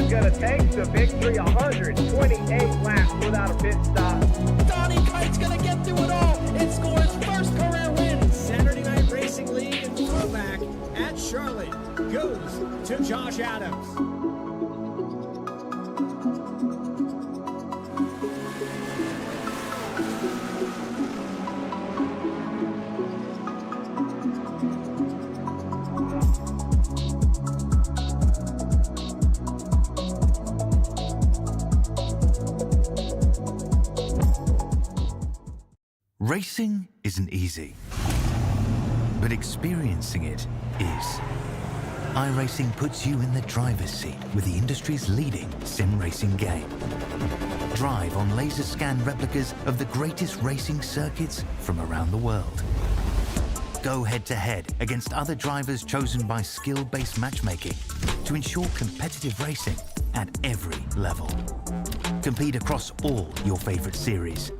is going to take the victory, 128 laps without a pit stop. Donnie Kite's going to get through it all and score his first career win. Saturday Night Racing League and throwback at Charlotte goes to Josh Adams. Racing isn't easy, but experiencing it is. iRacing puts you in the driver's seat with the industry's leading sim racing game. Drive on laser scan replicas of the greatest racing circuits from around the world. Go head-to-head against other drivers chosen by skill-based matchmaking to ensure competitive racing at every level. Compete across all your favorite series.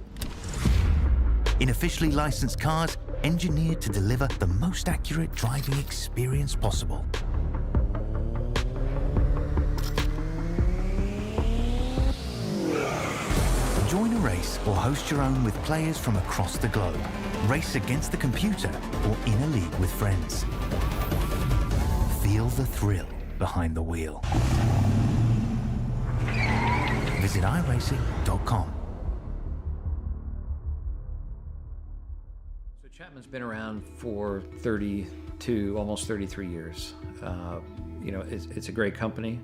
In officially licensed cars, engineered to deliver the most accurate driving experience possible. Join a race or host your own with players from across the globe. Race against the computer or in a league with friends. Feel the thrill behind the wheel. Visit iRacing.com. Chapman's been around for 32, almost 33 years. You know, it's a great company.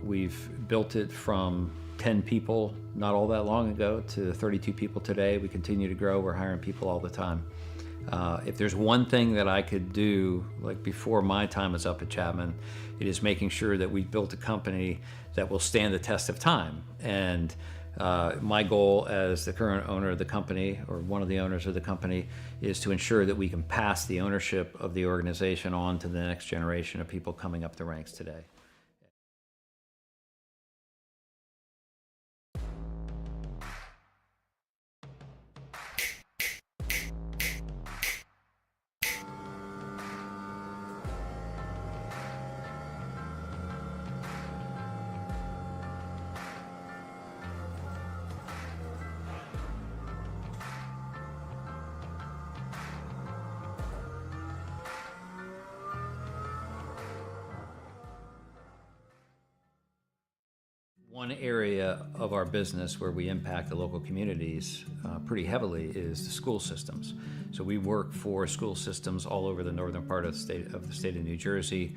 We've built it from 10 people not all that long ago to 32 people today. We continue to grow. We're hiring people all the time. If there's one thing that I could do, like before my time is up at Chapman, it is making sure that we've built a company that will stand the test of time. And my goal as the current owner of the company, or one of the owners of the company, is to ensure that we can pass the ownership of the organization on to the next generation of people coming up the ranks today. One area of our business where we impact the local communities pretty heavily is the school systems. So we work for school systems all over the northern part of the state of New Jersey.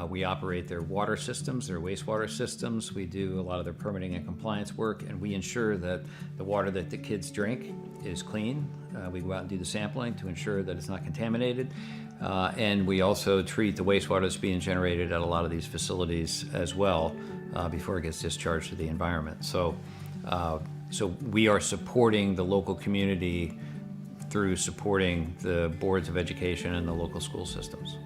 We operate their water systems, their wastewater systems. We do a lot of their permitting and compliance work, and we ensure that the water that the kids drink is clean. We go out and do the sampling to ensure that it's not contaminated. And we also treat the wastewater that's being generated at a lot of these facilities as well before it gets discharged to the environment. So we are supporting the local community through supporting the boards of education and the local school systems.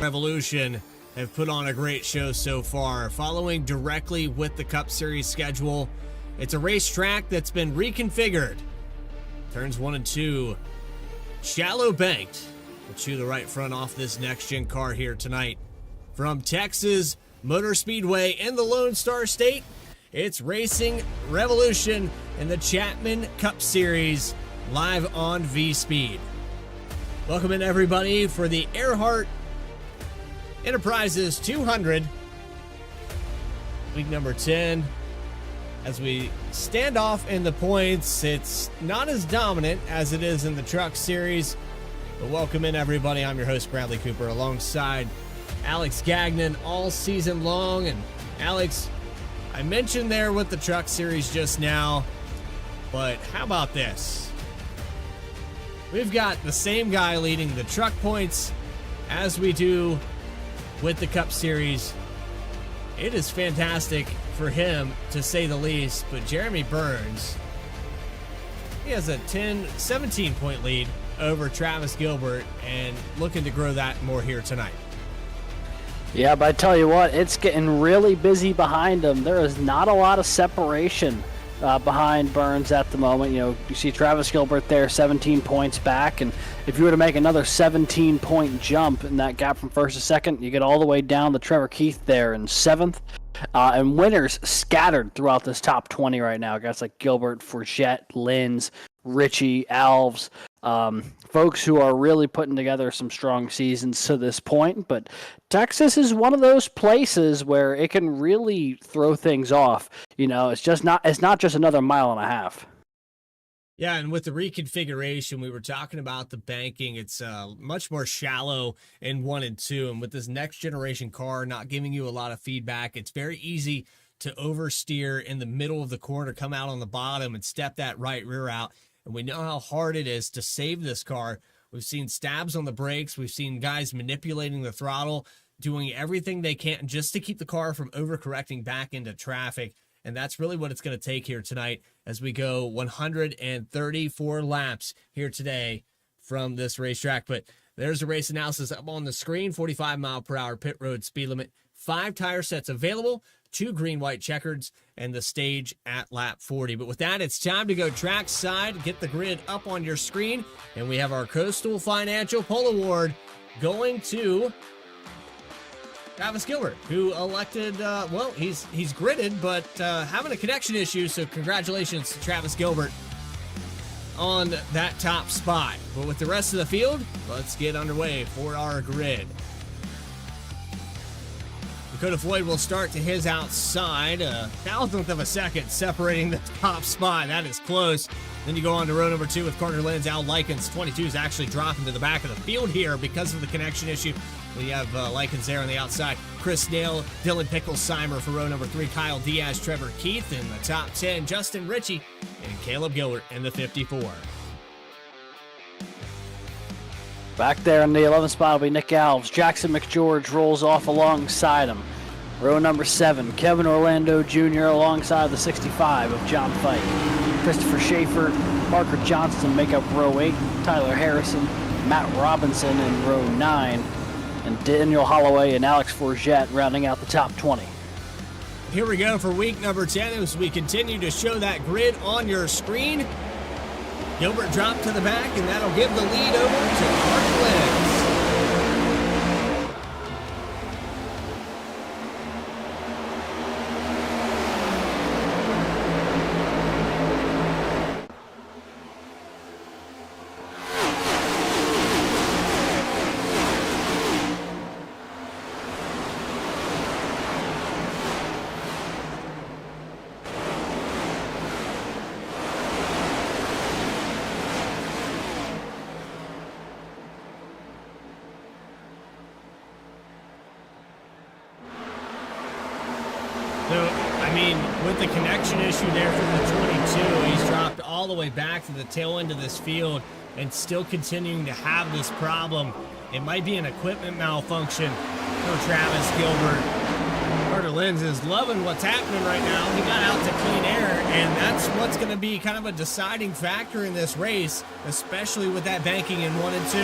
Revolution have put on a great show so far, following directly with the Cup Series schedule. It's a racetrack that's been reconfigured. Turns 1 and 2, shallow banked. We'll chew the right front off this next-gen car here tonight. From Texas Motor Speedway in the Lone Star State, it's Racing Revolution in the Chapman Cup Series, live on V-Speed. Welcome in, everybody, for the Erhardt Enterprises 200, week number 10. As we stand off in the points, it's not as dominant as it is in the Truck Series. But welcome in, everybody. I'm your host, Bradley Cooper, alongside Alex Gagnon all season long. And Alex, I mentioned there with the truck series just now, but how about this? We've got the same guy leading the truck points as we do with the Cup Series. It is fantastic for him, to say the least, but Jeremy Burns, he has a 17-point lead over Travis Gilbert and looking to grow that more here tonight. Yeah, but I tell you what, it's getting really busy behind him. There is not a lot of separation behind Burns at the moment. You know, you see Travis Gilbert there, 17 points back, and if you were to make another 17-point jump in that gap from first to second, you get all the way down to Trevor Keith there in seventh. And winners scattered throughout this top 20 right now. Guys like Gilbert, Fourchette, Linz, Richie, Alves, folks who are really putting together some strong seasons to this point. But Texas is one of those places where it can really throw things off. You know, it's not just another mile and a half. Yeah, and with the reconfiguration, we were talking about the banking. It's much more shallow in 1 and 2. And with this next generation car not giving you a lot of feedback, it's very easy to oversteer in the middle of the corner, come out on the bottom, and step that right rear out. And we know how hard it is to save this car. We've seen stabs on the brakes. We've seen guys manipulating the throttle, doing everything they can just to keep the car from overcorrecting back into traffic. And that's really what it's going to take here tonight as we go 134 laps here today from this racetrack. But there's a race analysis up on the screen. 45-mile-per-hour pit road speed limit. 5 tire sets available. 2 green-white checkers, and the stage at lap 40. But with that, it's time to go track side, get the grid up on your screen, and we have our Coastal Financial Pole Award going to Travis Gilbert, who elected, he's gridded, but having a connection issue, so congratulations to Travis Gilbert on that top spot. But with the rest of the field, let's get underway for our grid. Dakota Floyd will start to his outside, a thousandth of a second separating the top spot. That is close. Then you go on to row number 2 with Carter Lenz. Al Likens, 22, is actually dropping to the back of the field here because of the connection issue. We have Likens there on the outside. Chris Nail, Dylan Picklesheimer for row number 3. Kyle Diaz, Trevor Keith in the top 10. Justin Ritchie and Caleb Gilbert in the 54. Back there in the 11th spot will be Nick Alves. Jackson McGeorge rolls off alongside him. Row number 7, Kevin Orlando Jr. alongside the 65 of John Fike. Christopher Schaefer, Parker Johnson make up row 8. Tyler Harrison, Matt Robinson in row 9. And Daniel Holloway and Alex Fourchette rounding out the top 20. Here we go for week number 10 as we continue to show that grid on your screen. Gilbert dropped to the back, and that'll give the lead over to Carter Lenz. With the connection issue there from the 22, he's dropped all the way back to the tail end of this field and still continuing to have this problem. It might be an equipment malfunction for Travis Gilbert. Carter Lenz is loving what's happening right now. He got out to clean air, and that's what's going to be kind of a deciding factor in this race, especially with that banking in 1 and 2.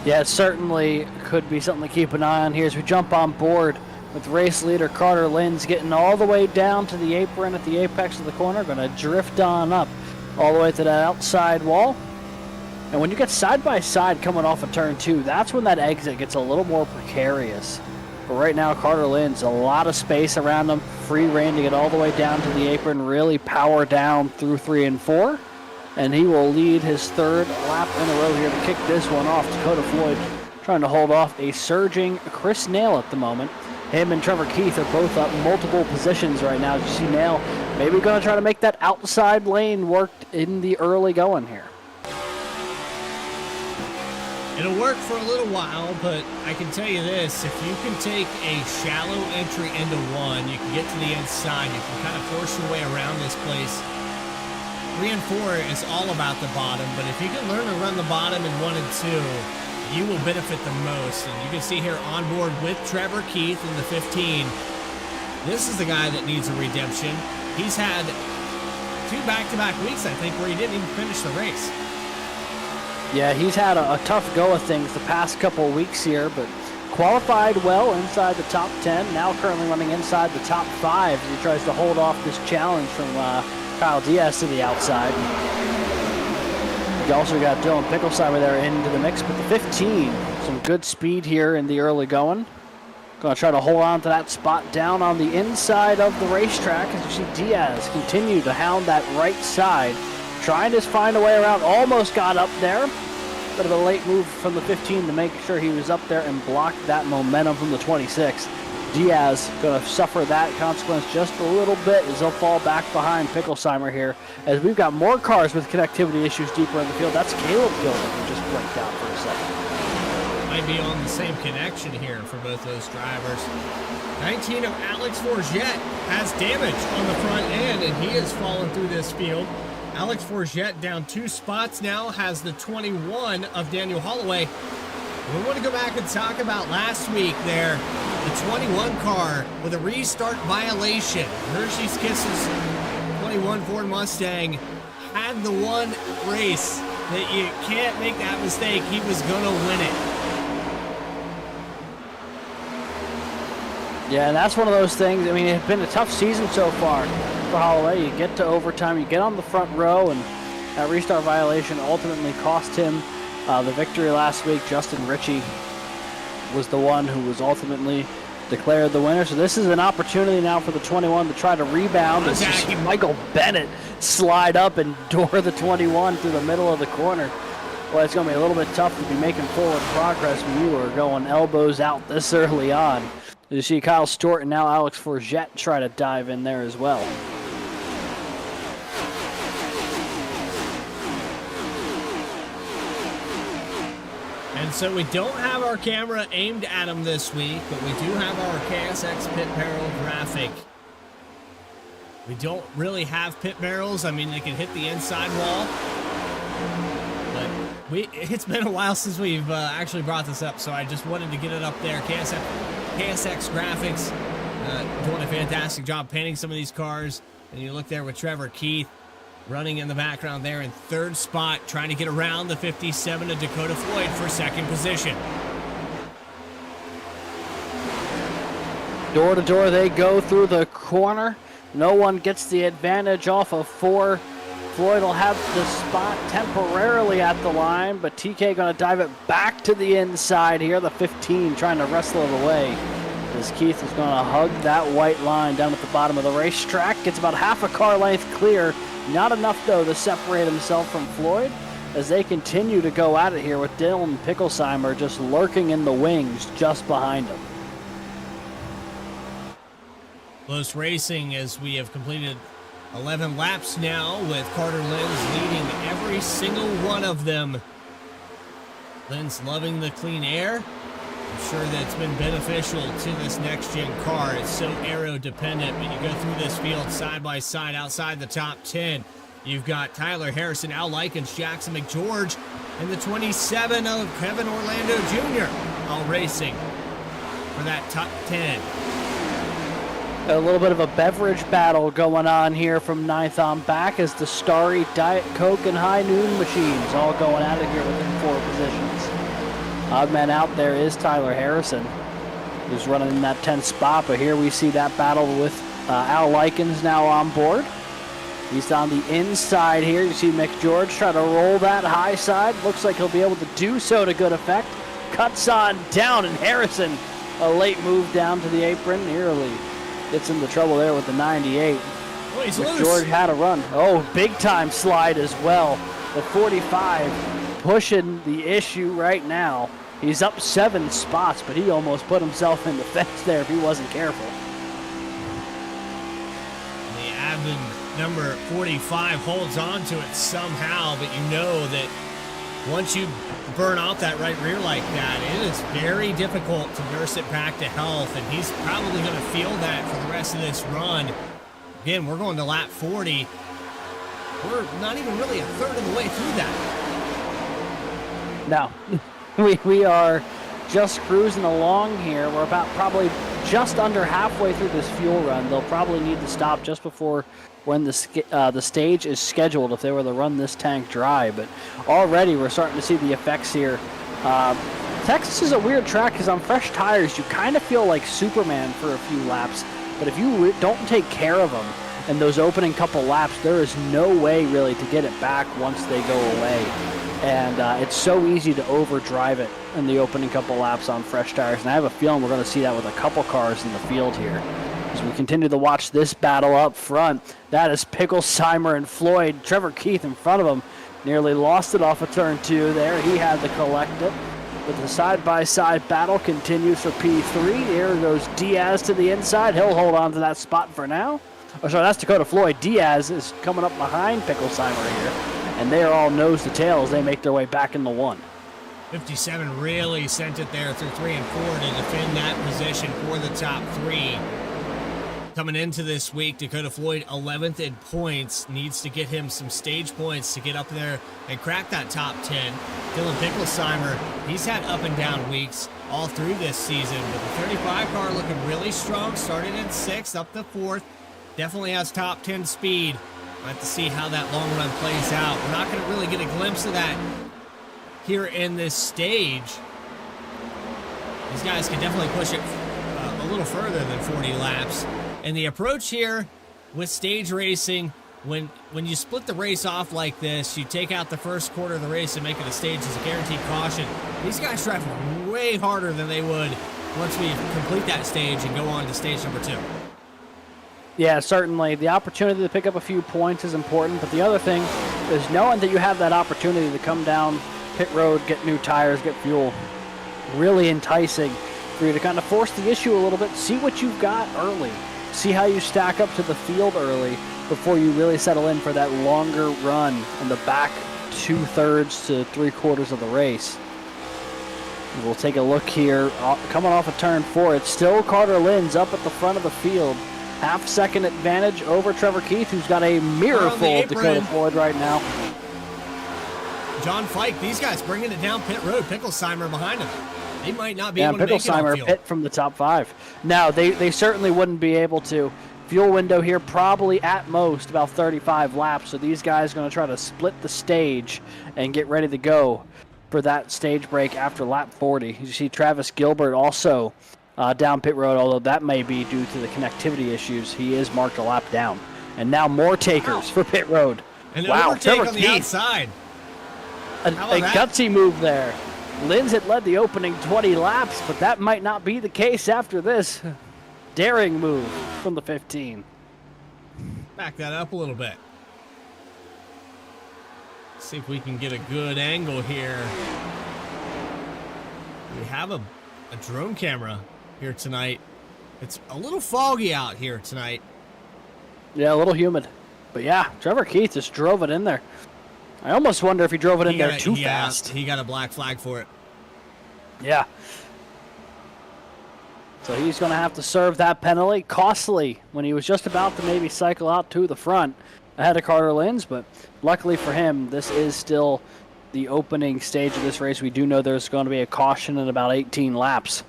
Yeah, it certainly could be something to keep an eye on here as we jump on board with race leader Carter Lenz getting all the way down to the apron at the apex of the corner. Going to drift on up all the way to that outside wall. And when you get side by side coming off of turn 2, that's when that exit gets a little more precarious. But right now, Carter Lenz, a lot of space around him, free rein to get all the way down to the apron, really power down through 3 and 4. And he will lead his 3rd lap in a row here to kick this one off. Dakota Floyd trying to hold off a surging Chris Nail at the moment. Him and Trevor Keith are both up multiple positions right now. As you see Nail maybe going to try to make that outside lane work in the early going here. It'll work for a little while, but I can tell you this, if you can take a shallow entry into one, you can get to the inside, you can kind of force your way around this place. 3 and 4 is all about the bottom, but if you can learn to run the bottom in 1 and 2, you will benefit the most. And you can see here on board with Trevor Keith in the 15. This is the guy that needs a redemption. He's had 2 back-to-back weeks, I think, where he didn't even finish the race. Yeah, he's had a tough go of things the past couple of weeks here, but qualified well inside the top 10. Now currently running inside the top 5 as he tries to hold off this challenge from Kyle Diaz to the outside. You also got Dylan Picklesheimer there into the mix, but the 15, some good speed here in the early going. Going to try to hold on to that spot down on the inside of the racetrack as you see Diaz continue to hound that right side. Trying to find a way around, almost got up there. Bit of a late move from the 15 to make sure he was up there and blocked that momentum from the 26. Diaz going to suffer that consequence just a little bit as he'll fall back behind Picklesheimer here. As we've got more cars with connectivity issues deeper in the field. That's Caleb Gilbert who just blinked out for a second. Might be on the same connection here for both those drivers. 19 of Alex Forget has damage on the front end, and he has fallen through this field. Alex Forget down 2 spots now, has the 21 of Daniel Holloway. We want to go back and talk about last week there. The 21 car with a restart violation. Hershey's Kisses 21 Ford Mustang had the one race that you can't make that mistake. He was going to win it. Yeah, and that's one of those things. I mean, it's been a tough season so far for Holloway. You get to overtime, you get on the front row, and that restart violation ultimately cost him the victory last week. Justin Ritchie was the one who was ultimately declared the winner. So this is an opportunity now for the 21 to try to rebound. As you see Michael Bennett slide up and door the 21 through the middle of the corner. Well, it's going to be a little bit tough to be making forward progress when you are going elbows out this early on. You see Kyle Stewart and now Alex Forget try to dive in there as well. And so we don't have our camera aimed at him this week, but we do have our KSX pit barrel graphic. We don't really have pit barrels. I mean, they can hit the inside wall. But it's been a while since we've actually brought this up, so I just wanted to get it up there. KSX Graphics doing a fantastic job painting some of these cars. And you look there with Trevor Keith running in the background there in 3rd spot, trying to get around the 57 of Dakota Floyd for 2nd position. Door to door they go through the corner. No one gets the advantage off of 4. Floyd will have the spot temporarily at the line, but TK going to dive it back to the inside here. The 15 trying to wrestle it away. As Keith is going to hug that white line down at the bottom of the racetrack. Gets about half a car length clear. Not enough, though, to separate himself from Floyd as they continue to go at it here with Dylan Picklesheimer just lurking in the wings just behind him. Close racing as we have completed 11 laps now with Carter Lenz leading every single one of them. Lenz loving the clean air. I'm sure that's been beneficial to this next-gen car. It's so aero-dependent. When you go through this field side by side outside the top 10, you've got Tyler Harrison, Al Likens, Jackson McGeorge, and the 27 of Kevin Orlando Jr. all racing for that top 10. A little bit of a beverage battle going on here from 9th on back as the Starry, Diet Coke, and High Noon machines all going at it here within 4 positions. Odd man out there is Tyler Harrison, who's running in that 10th spot, but here we see that battle with Al Likens now on board. He's on the inside here. You see McGeorge try to roll that high side. Looks like he'll be able to do so to good effect. Cuts on down, and Harrison, a late move down to the apron, nearly gets into trouble there with the 98. Oh, he's McGeorge loose. had a run. Oh, big time slide as well. The 45 pushing the issue right now. He's up 7 spots, but he almost put himself in the fence there if he wasn't careful. The Admin number 45 holds on to it somehow, but you know that once you burn off that right rear like that, it is very difficult to nurse it back to health, and he's probably going to feel that for the rest of this run. Again, we're going to lap 40. We're not even really a third of the way through that. No, we are just cruising along here. We're about probably just under halfway through this fuel run. They'll probably need to stop just before when the stage is scheduled if they were to run this tank dry. But already we're starting to see the effects here. Texas is a weird track because on fresh tires you kind of feel like Superman for a few laps. But if you don't take care of them in those opening couple laps, there is no way really to get it back once they go away. And it's so easy to overdrive it in the opening couple laps on fresh tires. And I have a feeling we're going to see that with a couple cars in the field here. As we continue to watch this battle up front, that is Picklesheimer and Floyd. Trevor Keith in front of him nearly lost it off of turn 2 there. He had to collect it. But the side-by-side battle continues for P3. Here goes Diaz to the inside. He'll hold on to that spot for now. Oh, sorry, that's Dakota Floyd. Diaz is coming up behind Picklesheimer here. And they are all nose to tail as they make their way back into 1. 57 really sent it there through 3 and 4 to defend that position for the top 3. Coming into this week, Dakota Floyd 11th in points, needs to get him some stage points to get up there and crack that top 10. Dylan Picklesheimer, he's had up and down weeks all through this season, but the 35 car looking really strong, started in 6th, up to 4th. Definitely has top 10 speed. We'll have to see how that long run plays out. We're not going to really get a glimpse of that here in this stage. These guys can definitely push it a little further than 40 laps. And the approach here with stage racing, when you split the race off like this, you take out the first quarter of the race and make it a stage as a guaranteed caution. These guys drive way harder than they would once we complete that stage and go on to stage number 2. Yeah, certainly. The opportunity to pick up a few points is important, but the other thing is knowing that you have that opportunity to come down pit road, get new tires, get fuel. Really enticing for you to kind of force the issue a little bit, see what you've got early, see how you stack up to the field early before you really settle in for that longer run in the back 2/3 to 3/4 of the race. We'll take a look here. Coming off of turn 4, it's still Carter Linz up at the front of the field. Half-second advantage over Trevor Keith, who's got a mirror full of Dakota Floyd right now. John Fike, these guys bringing it down pit road. Picklesheimer behind him. They might not be able to make it Picklesheimer upfield. pit from the top 5. Now, they certainly wouldn't be able to. Fuel window here probably at most about 35 laps, so these guys are going to try to split the stage and get ready to go for that stage break after lap 40. You see Travis Gilbert also down pit road, although that may be due to the connectivity issues. He is marked a lap down. And now more takers for pit road. And wow, overtake Trevor on the Keith. outside. A gutsy move there. Linz had led the opening 20 laps, but that might not be the case after this. Daring move from the 15. Back that up a little bit. See if we can get a good angle here. We have a drone camera here tonight. It's a little foggy out here tonight. Yeah, a little humid. But yeah, Trevor Keith just drove it in there. I almost wonder if he drove it in there too fast. He got a black flag for it. Yeah. So he's going to have to serve that penalty. Costly when he was just about to maybe cycle out to the front ahead of Carter Linz, but luckily for him, this is still the opening stage of this race. We do know there's going to be a caution in about 18 laps.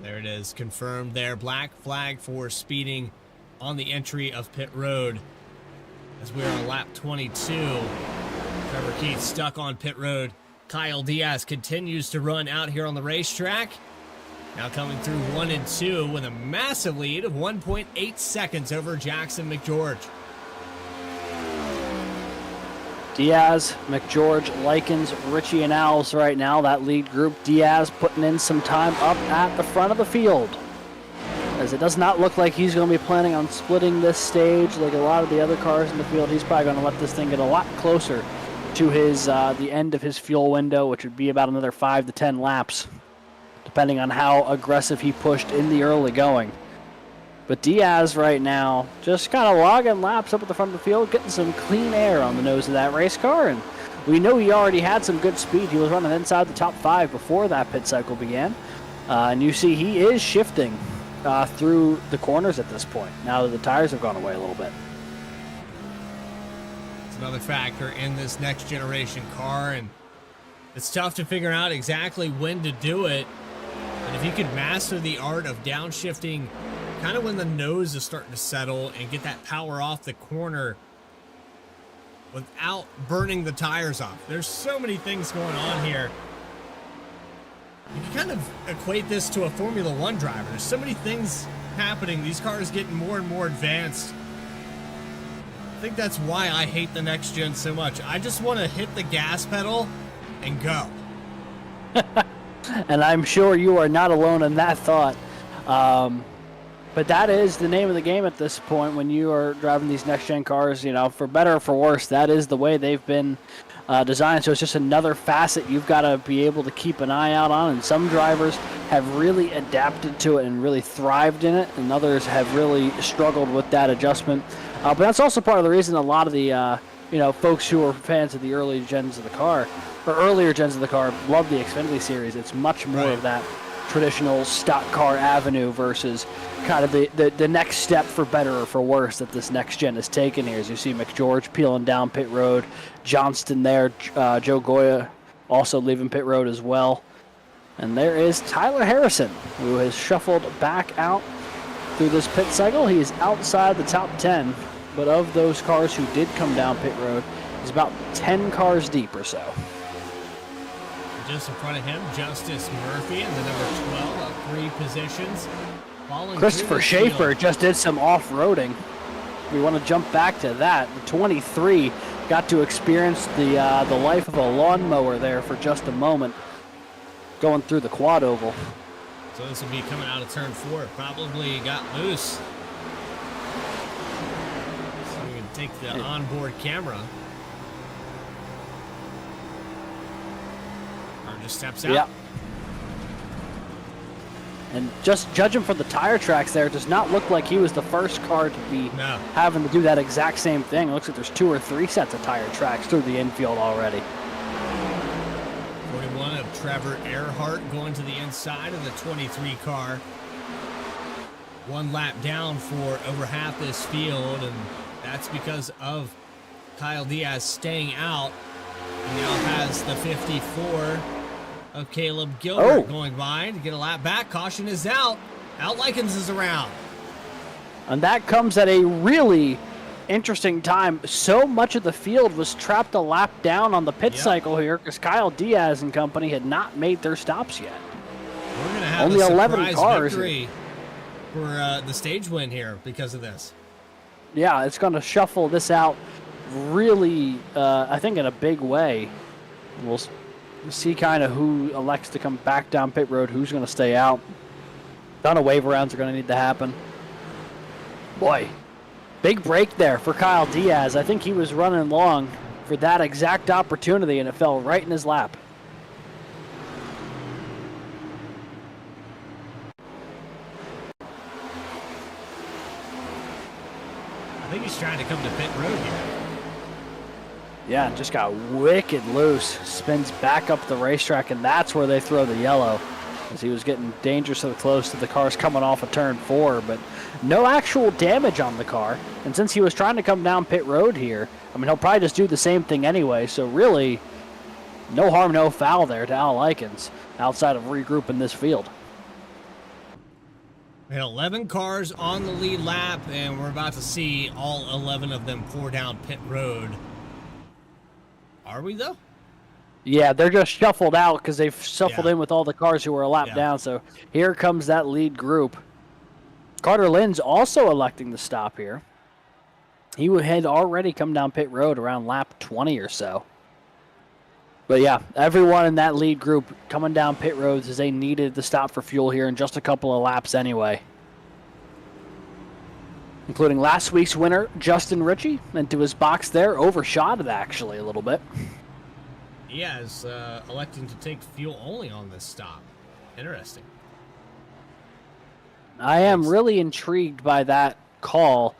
There it is, confirmed there. Black flag for speeding on the entry of pit road. As we are on lap 22, Trevor Keith stuck on pit road. Kyle Diaz continues to run out here on the racetrack. Now coming through 1 and 2 with a massive lead of 1.8 seconds over Jackson McGeorge. Diaz, McGeorge, Likens, Ritchie, and Alves right now. That lead group. Diaz putting in some time up at the front of the field, as it does not look like he's going to be planning on splitting this stage like a lot of the other cars in the field. He's probably going to let this thing get a lot closer to his the end of his fuel window, which would be about another 5 to 10 laps, depending on how aggressive he pushed in the early going. But Diaz right now just kind of logging laps up at the front of the field, getting some clean air on the nose of that race car. And we know he already had some good speed. He was running inside the top 5 before that pit cycle began. And you see he is shifting through the corners at this point, now that the tires have gone away a little bit. It's another factor in this next generation car, and it's tough to figure out exactly when to do it. And if you could master the art of downshifting kind of when the nose is starting to settle and get that power off the corner without burning the tires off. There's so many things going on here. You can kind of equate this to a Formula One driver. There's so many things happening. These cars getting more and more advanced. I think that's why I hate the next gen so much. I just want to hit the gas pedal and go. And I'm sure you are not alone in that thought. But that is the name of the game at this point when you are driving these next-gen cars. You know, for better or for worse, that is the way they've been designed. So it's just another facet you've got to be able to keep an eye out on. And some drivers have really adapted to it and really thrived in it, and others have really struggled with that adjustment. But that's also part of the reason a lot of the folks who are fans of the early gens of the car, or earlier gens of the car, love the Xfinity series. It's much more of that traditional stock car avenue versus kind of the next step for better or for worse that this next gen has taken here. As you see McGeorge peeling down pit road, Johnston there, Joe Goya also leaving pit road as well. And there is Tyler Harrison, who has shuffled back out through this pit cycle. He is outside the top 10, but of those cars who did come down pit road, he's about 10 cars deep or so. Just in front of him, Justice Murphy in the number 12 up 3 positions. Christopher Schaefer just did some off-roading. We want to jump back to that. The 23 got to experience the life of a lawnmower there for just a moment, going through the quad oval. So this will be coming out of turn 4. Probably got loose. So we can take the onboard camera. Just steps out. Yep. And just judging from the tire tracks there, it does not look like he was the first car to be having to do that exact same thing. It looks like there's 2 or 3 sets of tire tracks through the infield already. 41 of Trevor Erhardt going to the inside of the 23 car. 1 lap down for over half this field, and that's because of Kyle Diaz staying out. He now has the 54 of Caleb Gilbert going by to get a lap back. Caution is out. Al Likens is around. And that comes at a really interesting time. So much of the field was trapped a lap down on the pit cycle here because Kyle Diaz and company had not made their stops yet. We're going to have only a 11 cars victory for the stage win here because of this. Yeah, it's going to shuffle this out really, I think, in a big way. We'll see kind of who elects to come back down pit road, who's going to stay out. A ton of wave rounds are going to need to happen. Boy, big break there for Kyle Diaz. I think he was running long for that exact opportunity, and it fell right in his lap. I think he's trying to come to pit road here. Yeah, and just got wicked loose. Spins back up the racetrack, and that's where they throw the yellow, as he was getting dangerously close to the cars coming off of turn 4, but no actual damage on the car. And since he was trying to come down pit road here, I mean, he'll probably just do the same thing anyway, so really no harm, no foul there to Al Likens outside of regrouping this field. We had 11 cars on the lead lap, and we're about to see all 11 of them pour down pit road. Are we, though? Yeah, they're just shuffled out because they've shuffled in with all the cars who were a lap down. So here comes that lead group. Carter Lynn's also electing to stop here. He had already come down pit road around lap 20 or so. But yeah, everyone in that lead group coming down pit roads as they needed to stop for fuel here in just a couple of laps anyway. Including last week's winner, Justin Ritchie, into his box there, overshot it actually a little bit. He is electing to take fuel only on this stop. Interesting. I am really intrigued by that call,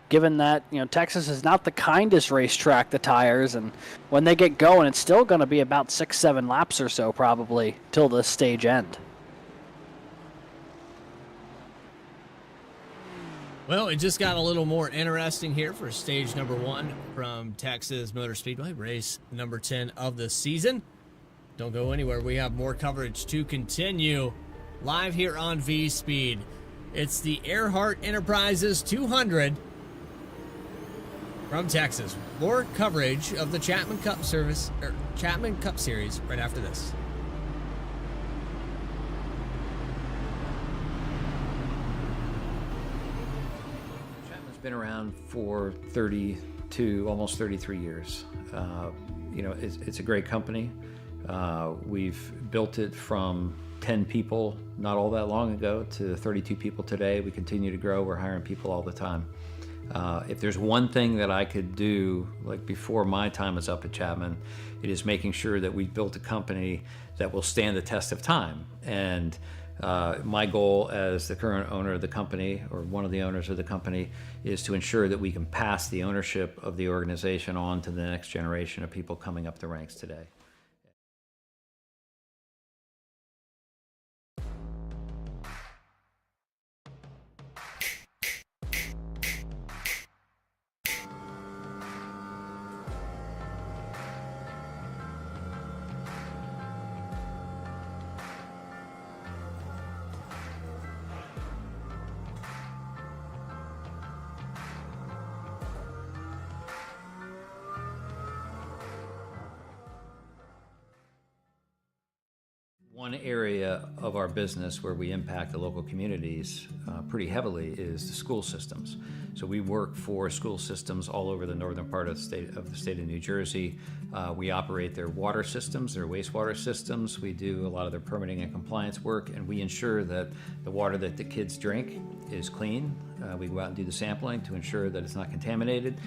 given that, Texas is not the kindest racetrack to tires, and when they get going, it's still going to be about 6-7 laps or so probably till the stage end. Well, it just got a little more interesting here for stage number 1 from Texas Motor Speedway, race number 10 of the season. Don't go anywhere. We have more coverage to continue live here on V-Speed. It's the Erhardt Enterprises 200 from Texas. More coverage of the Chapman Cup Series right after this. Chapman's been around for 32, almost 33 years. It's a great company. We've built it from 10 people not all that long ago to 32 people today. We continue to grow. We're hiring people all the time. If there's one thing that I could do, like before my time is up at Chapman, it is making sure that we've built a company that will stand the test of time. And my goal as the current owner of the company, or one of the owners of the company, is to ensure that we can pass the ownership of the organization on to the next generation of people coming up the ranks today. One area of our business where we impact the local communities pretty heavily is the school systems. So we work for school systems all over the northern part of the state of New Jersey. We operate their water systems, their wastewater systems. We do a lot of their permitting and compliance work, and we ensure that the water that the kids drink is clean. We go out and do the sampling to ensure that it's not contaminated.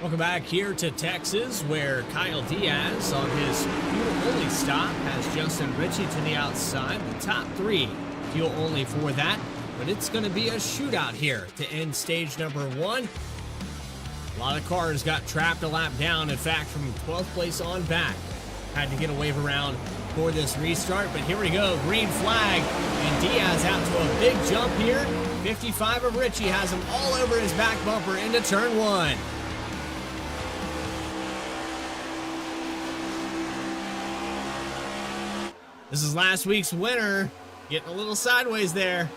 Welcome back here to Texas, where Kyle Diaz on his fuel-only stop has Justin Ritchie to the outside. The top 3 fuel-only for that, but it's going to be a shootout here to end stage number 1. A lot of cars got trapped a lap down. In fact, from 12th place on back, had to get a wave around for this restart. But here we go, green flag, and Diaz out to a big jump here. 55 of Ritchie has him all over his back bumper into turn 1. This is last week's winner, getting a little sideways there.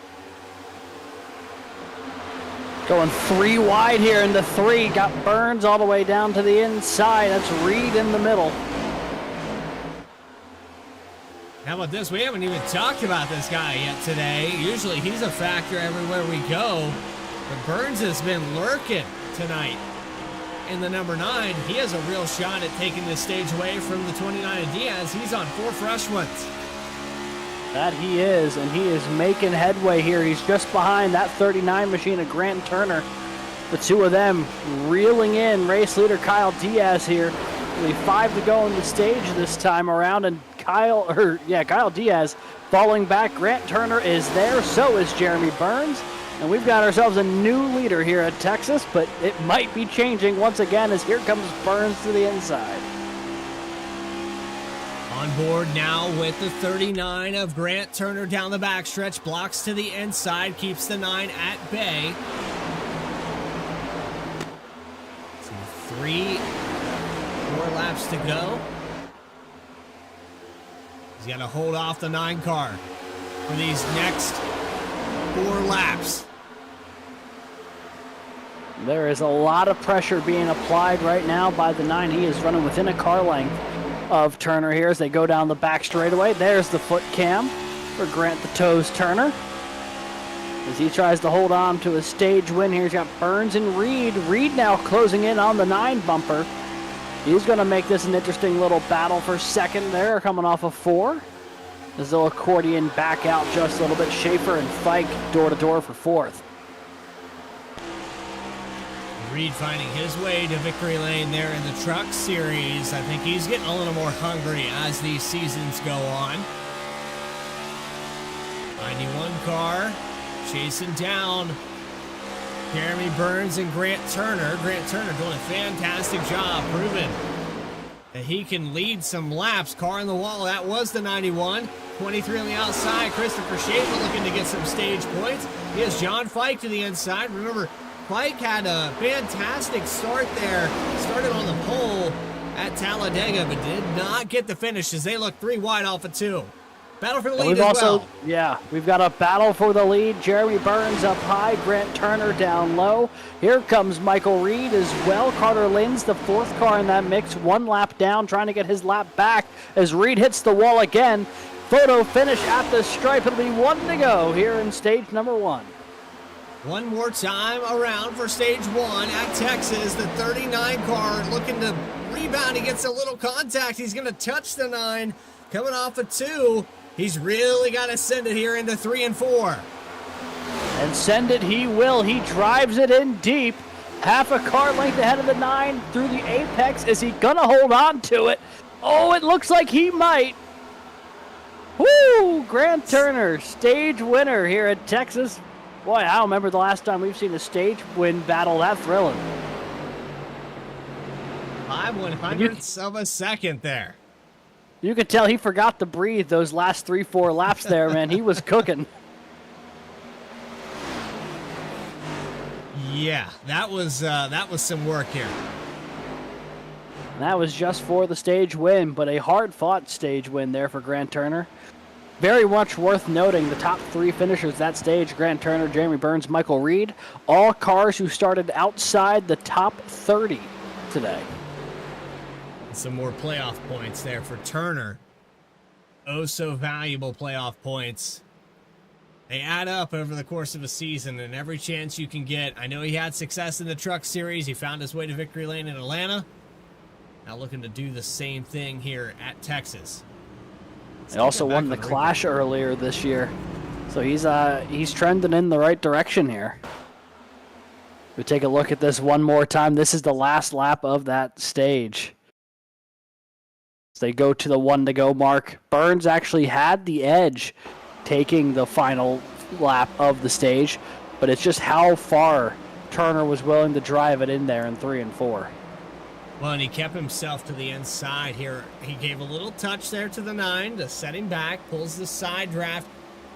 Going 3 wide here into 3. Got Burns all the way down to the inside. That's Reed in the middle. How about this? We haven't even talked about this guy yet today. Usually he's a factor everywhere we go, but Burns has been lurking tonight. In the number 9, he has a real shot at taking this stage away from the 29 of Diaz. He's on 4 fresh ones. That he is, and he is making headway here. He's just behind that 39 machine of Grant Turner. The two of them reeling in race leader Kyle Diaz here. Only 5 to go in the stage this time around, and Kyle Diaz falling back. Grant Turner is there, so is Jeremy Burns. And we've got ourselves a new leader here at Texas, but it might be changing once again as here comes Burns to the inside. On board now with the 39 of Grant Turner down the backstretch, blocks to the inside, keeps the 9 at bay. So 4 laps to go. He's got to hold off the 9 car for these next 4 laps. There is a lot of pressure being applied right now by the 9. He is running within a car length of Turner here as they go down the back straightaway. There's the foot cam for Grant the Toes Turner as he tries to hold on to a stage win here. He's got Burns and Reed. Reed now closing in on the 9 bumper. He's going to make this an interesting little battle for second there, coming off of 4. As they'll accordion back out just a little bit. Schaefer and Fike door to door for 4th. Reed finding his way to victory lane there in the Truck Series. I think he's getting a little more hungry as these seasons go on. 91 car chasing down Jeremy Burns and Grant Turner. Grant Turner doing a fantastic job proving that he can lead some laps. Car in the wall, that was the 91. 23 on the outside. Christopher Schaefer looking to get some stage points. He has John Fike to the inside. Remember, Fike had a fantastic start there. Started on the pole at Talladega, but did not get the finish as they look 3 wide off of 2. Battle for the lead We've got a battle for the lead. Jeremy Burns up high, Grant Turner down low. Here comes Michael Reed as well. Carter Linz, the 4th car in that mix, 1 lap down, trying to get his lap back as Reed hits the wall again. Photo finish at the stripe. It'll be 1 to go here in stage number 1. One more time around for stage 1 at Texas. The 39 car looking to rebound. He gets a little contact. He's going to touch the 9. Coming off of 2. He's really got to send it here into 3 and 4. And send it he will. He drives it in deep. Half a car length ahead of the 9 through the apex. Is he going to hold on to it? Oh, it looks like he might. Woo! Grant Turner, stage winner here at Texas. Boy, I don't remember the last time we've seen a stage win battle that thrilling. 5/100ths of a second there. You could tell he forgot to breathe those last 3-4 laps there, man. He was cooking. Yeah, that was some work here. And that was just for the stage win, but a hard-fought stage win there for Grant Turner. Very much worth noting the top 3 finishers that stage, Grant Turner, Jeremy Burns, Michael Reed, all cars who started outside the top 30 today. Some more playoff points there for Turner. Oh, so valuable playoff points. They add up over the course of a season, and every chance you can get. I know he had success in the Truck Series. He found his way to victory lane in Atlanta. Now looking to do the same thing here at Texas. He also won the Clash earlier this year, so he's trending in the right direction here. We take a look at this one more time. This is the last lap of that stage. They go to the 1 to go mark. Burns actually had the edge taking the final lap of the stage, but it's just how far Turner was willing to drive it in there in 3 and 4. Well, and he kept himself to the inside here. He gave a little touch there to the 9 to set him back, pulls the side draft.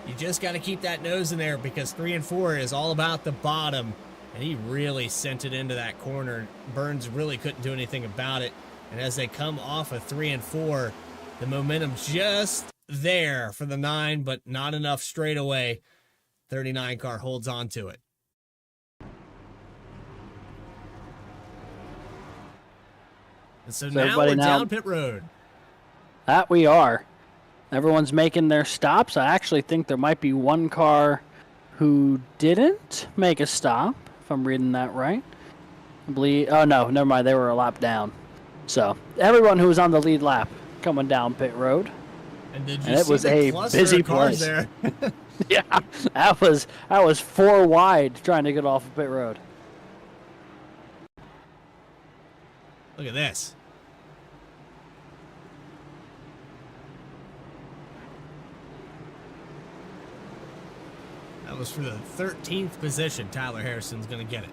You just got to keep that nose in there because 3 and 4 is all about the bottom, and he really sent it into that corner. Burns really couldn't do anything about it. And as they come off of 3 and 4, the momentum's just there for the 9, but not enough straight away. 39 car holds on to it. And so now we're down pit road. That we are. Everyone's making their stops. I actually think there might be one car who didn't make a stop, if I'm reading that right. I believe. Oh, no, never mind. They were a lap down. So everyone who was on the lead lap coming down pit road. And did it was a busy place there? Yeah, that was 4 wide trying to get off of pit road. Look at this. That was for the 13th position. Tyler Harrison's going to get it.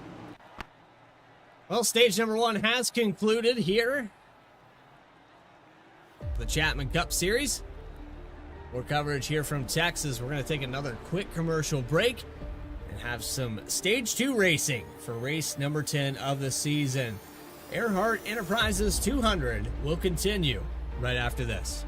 Well, stage number 1 has concluded here. The Chapman Cup Series. More coverage here from Texas. We're going to take another quick commercial break and have some stage 2 racing for race number 10 of the season. Erhardt Enterprises 200 will continue right after this.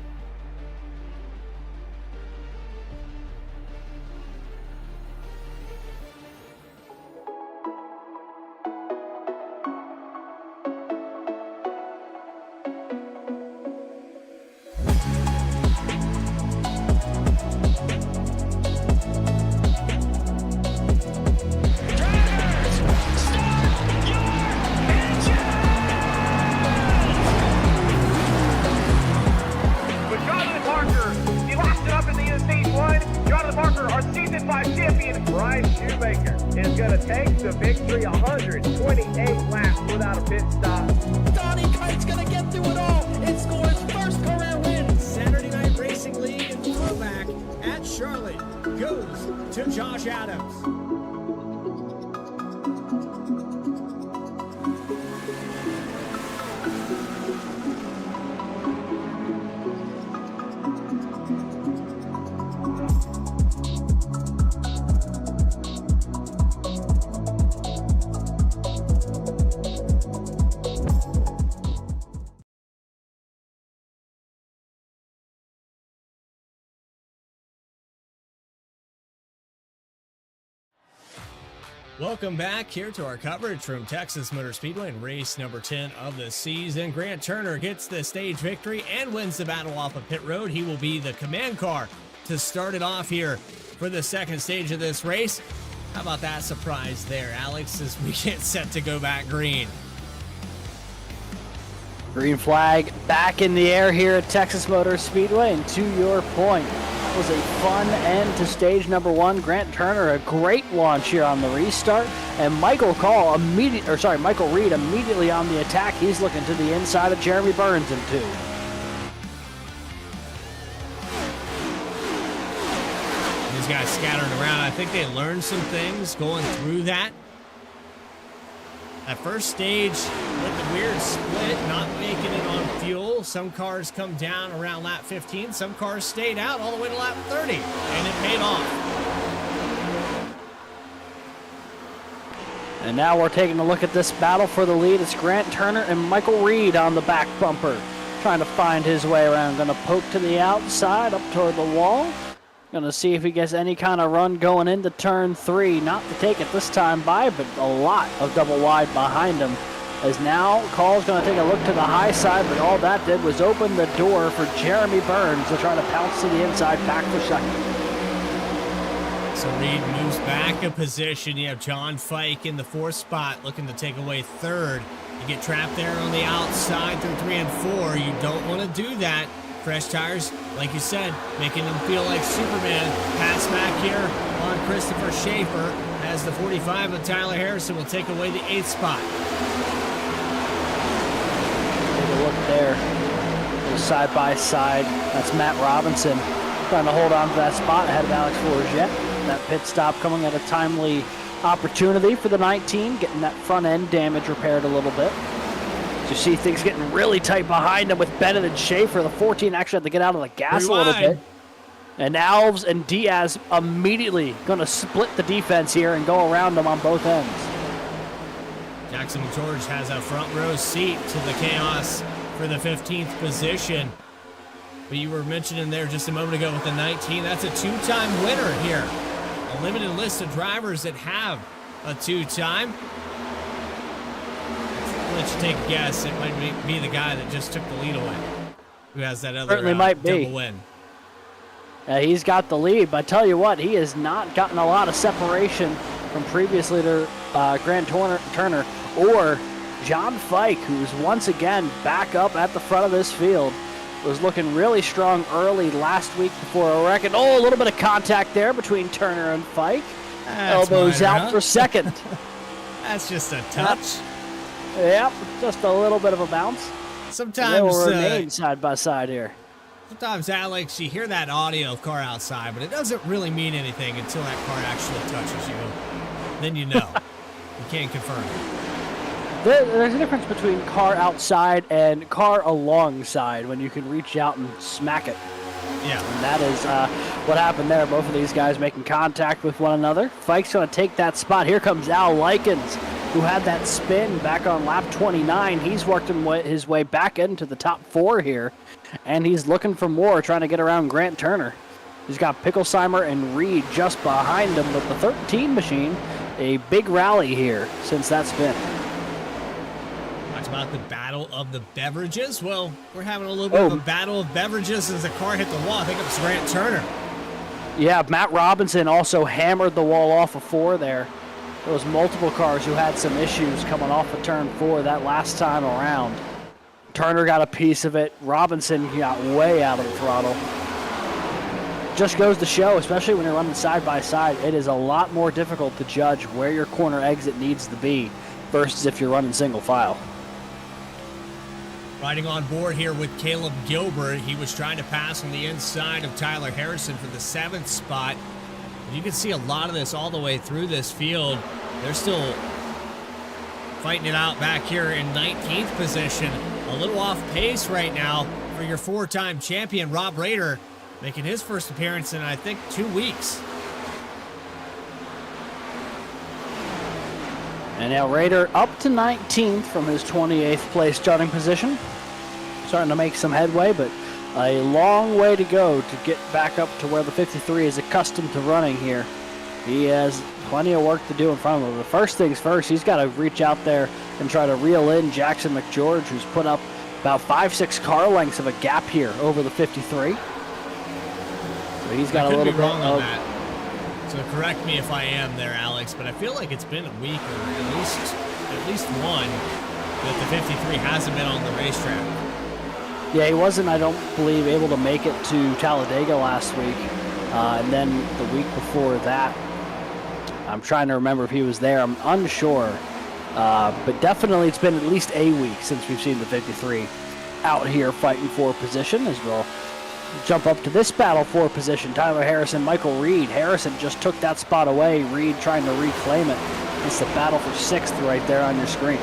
Go Adams. Welcome back here to our coverage from Texas Motor Speedway and race number 10 of the season. Grant Turner gets the stage victory and wins the battle off of pit road. He will be the command car to start it off here for the second stage of this race. How about that surprise there, Alex, as we get set to go back green? Green flag back in the air here at Texas Motor Speedway, and to your point, it was a fun end to stage number 1. Grant Turner, a great launch here on the restart, and Michael Reed immediately on the attack. He's looking to the inside of Jeremy Burns in 2. These guys scattering around. I think they learned some things going through that. That first stage with the weird split, not making it on fuel. Some cars come down around lap 15. Some cars stayed out all the way to lap 30, and it paid off. And now we're taking a look at this battle for the lead. It's Grant Turner and Michael Reed on the back bumper, trying to find his way around. Going to poke to the outside, up toward the wall. Going to see if he gets any kind of run going into turn 3. Not to take it this time by, but a lot of double wide behind him. As now, Call's going to take a look to the high side, but all that did was open the door for Jeremy Burns to try to pounce to the inside, back for second. So Reed moves back a position. You have John Fike in the 4th spot, looking to take away 3rd. You get trapped there on the outside through 3 and 4. You don't want to do that. Fresh tires, like you said, making him feel like Superman. Pass back here on Christopher Schaefer as the 45 of Tyler Harrison will take away the 8th spot. Take a look there. Side by side. That's Matt Robinson trying to hold on to that spot ahead of Alex Forget. That pit stop coming at a timely opportunity for the 19, getting that front end damage repaired a little bit. You see things getting really tight behind him with Bennett and Schaefer. The 14 actually had to get out of the gas a little bit. And Alves and Diaz immediately going to split the defense here and go around them on both ends. Jackson George has a front row seat to the chaos for the 15th position. But you were mentioning there just a moment ago with the 19, that's a 2-time winner here. A limited list of drivers that have a 2-time. I'll let you take a guess. It might be the guy that just took the lead away, who has that other Certainly might be. double win. He's got the lead, but I tell you what, he has not gotten a lot of separation from previous leader Grant Turner or John Fike, who's once again back up at the front of this field. Was looking really strong early last week before a wreck. And a little bit of contact there between Turner and Fike. Elbows out for second. That's just a touch. Yep, just a little bit of a bounce. Sometimes they will remain side by side here. Sometimes, Alex, you hear that audio of car outside, but it doesn't really mean anything until that car actually touches you. Then you know. You can't confirm it. There's a difference between car outside and car alongside when you can reach out and smack it. Yeah. And that is what happened there. Both of these guys making contact with one another. Fike's going to take that spot. Here comes Al Likens, who had that spin back on lap 29. He's worked his way back into the top 4 here, and he's looking for more, trying to get around Grant Turner. He's got Picklesheimer and Reed just behind him, but the 13 machine, a big rally here since that spin. About the battle of the beverages. Well, we're having a little bit of a battle of beverages as the car hit the wall. I think it was Grant Turner. Yeah, Matt Robinson also hammered the wall off of 4 there. There was multiple cars who had some issues coming off of turn 4 that last time around. Turner got a piece of it. Robinson got way out of the throttle. Just goes to show, especially when you're running side by side, it is a lot more difficult to judge where your corner exit needs to be versus if you're running single file. Riding on board here with Caleb Gilbert. He was trying to pass on the inside of Tyler Harrison for the 7th spot. You can see a lot of this all the way through this field. They're still fighting it out back here in 19th position. A little off pace right now for your 4-time champion, Rob Rader, making his first appearance in, I think, 2 weeks. And now Rader up to 19th from his 28th place starting position. Starting to make some headway, but a long way to go to get back up to where the 53 is accustomed to running here. He has plenty of work to do in front of him. But first things first, he's got to reach out there and try to reel in Jackson McGeorge, who's put up about 5-6 car lengths of a gap here over the 53. So he's got a little bit wrong on of that. So correct me if I am there, Alex, but I feel like it's been a week or at least one that the 53 hasn't been on the racetrack. Yeah, he wasn't, I don't believe, able to make it to Talladega last week. And then the week before that, I'm trying to remember if he was there. I'm unsure. But definitely it's been at least a week since we've seen the 53 out here fighting for position, as we'll jump up to this battle for position. Tyler Harrison, Michael Reed. Harrison just took that spot away. Reed trying to reclaim it. It's the battle for 6th right there on your screen.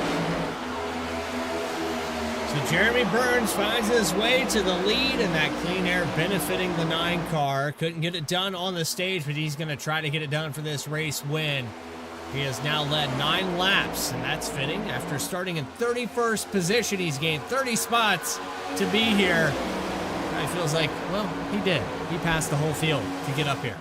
So Jeremy Burns finds his way to the lead, and that clean air benefiting the 9 car. Couldn't get it done on the stage, but he's going to try to get it done for this race win. He has now led 9 laps, and that's fitting. After starting in 31st position, he's gained 30 spots to be here. It feels like, well, he did. He passed the whole field to get up here.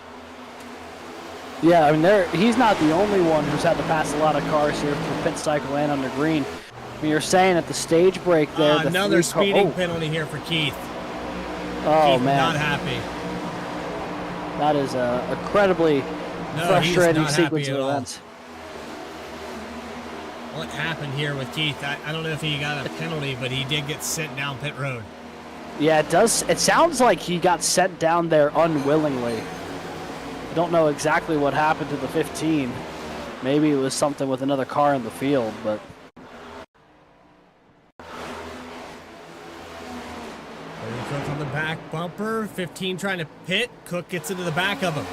Yeah, I mean, he's not the only one who's had to pass a lot of cars here through pit cycle and under green. I mean, you're saying at the stage break there. Another speeding penalty here for Keith. Oh, Keith, man. not happy. That is a incredibly frustrating sequence of events. What happened here with Keith? I don't know if he got a penalty, but he did get sent down pit road. Yeah, it does. It sounds like he got sent down there unwillingly. I don't know exactly what happened to the 15. Maybe it was something with another car in the field, but... Cook on the back bumper. 15 trying to pit. Cook gets into the back of him.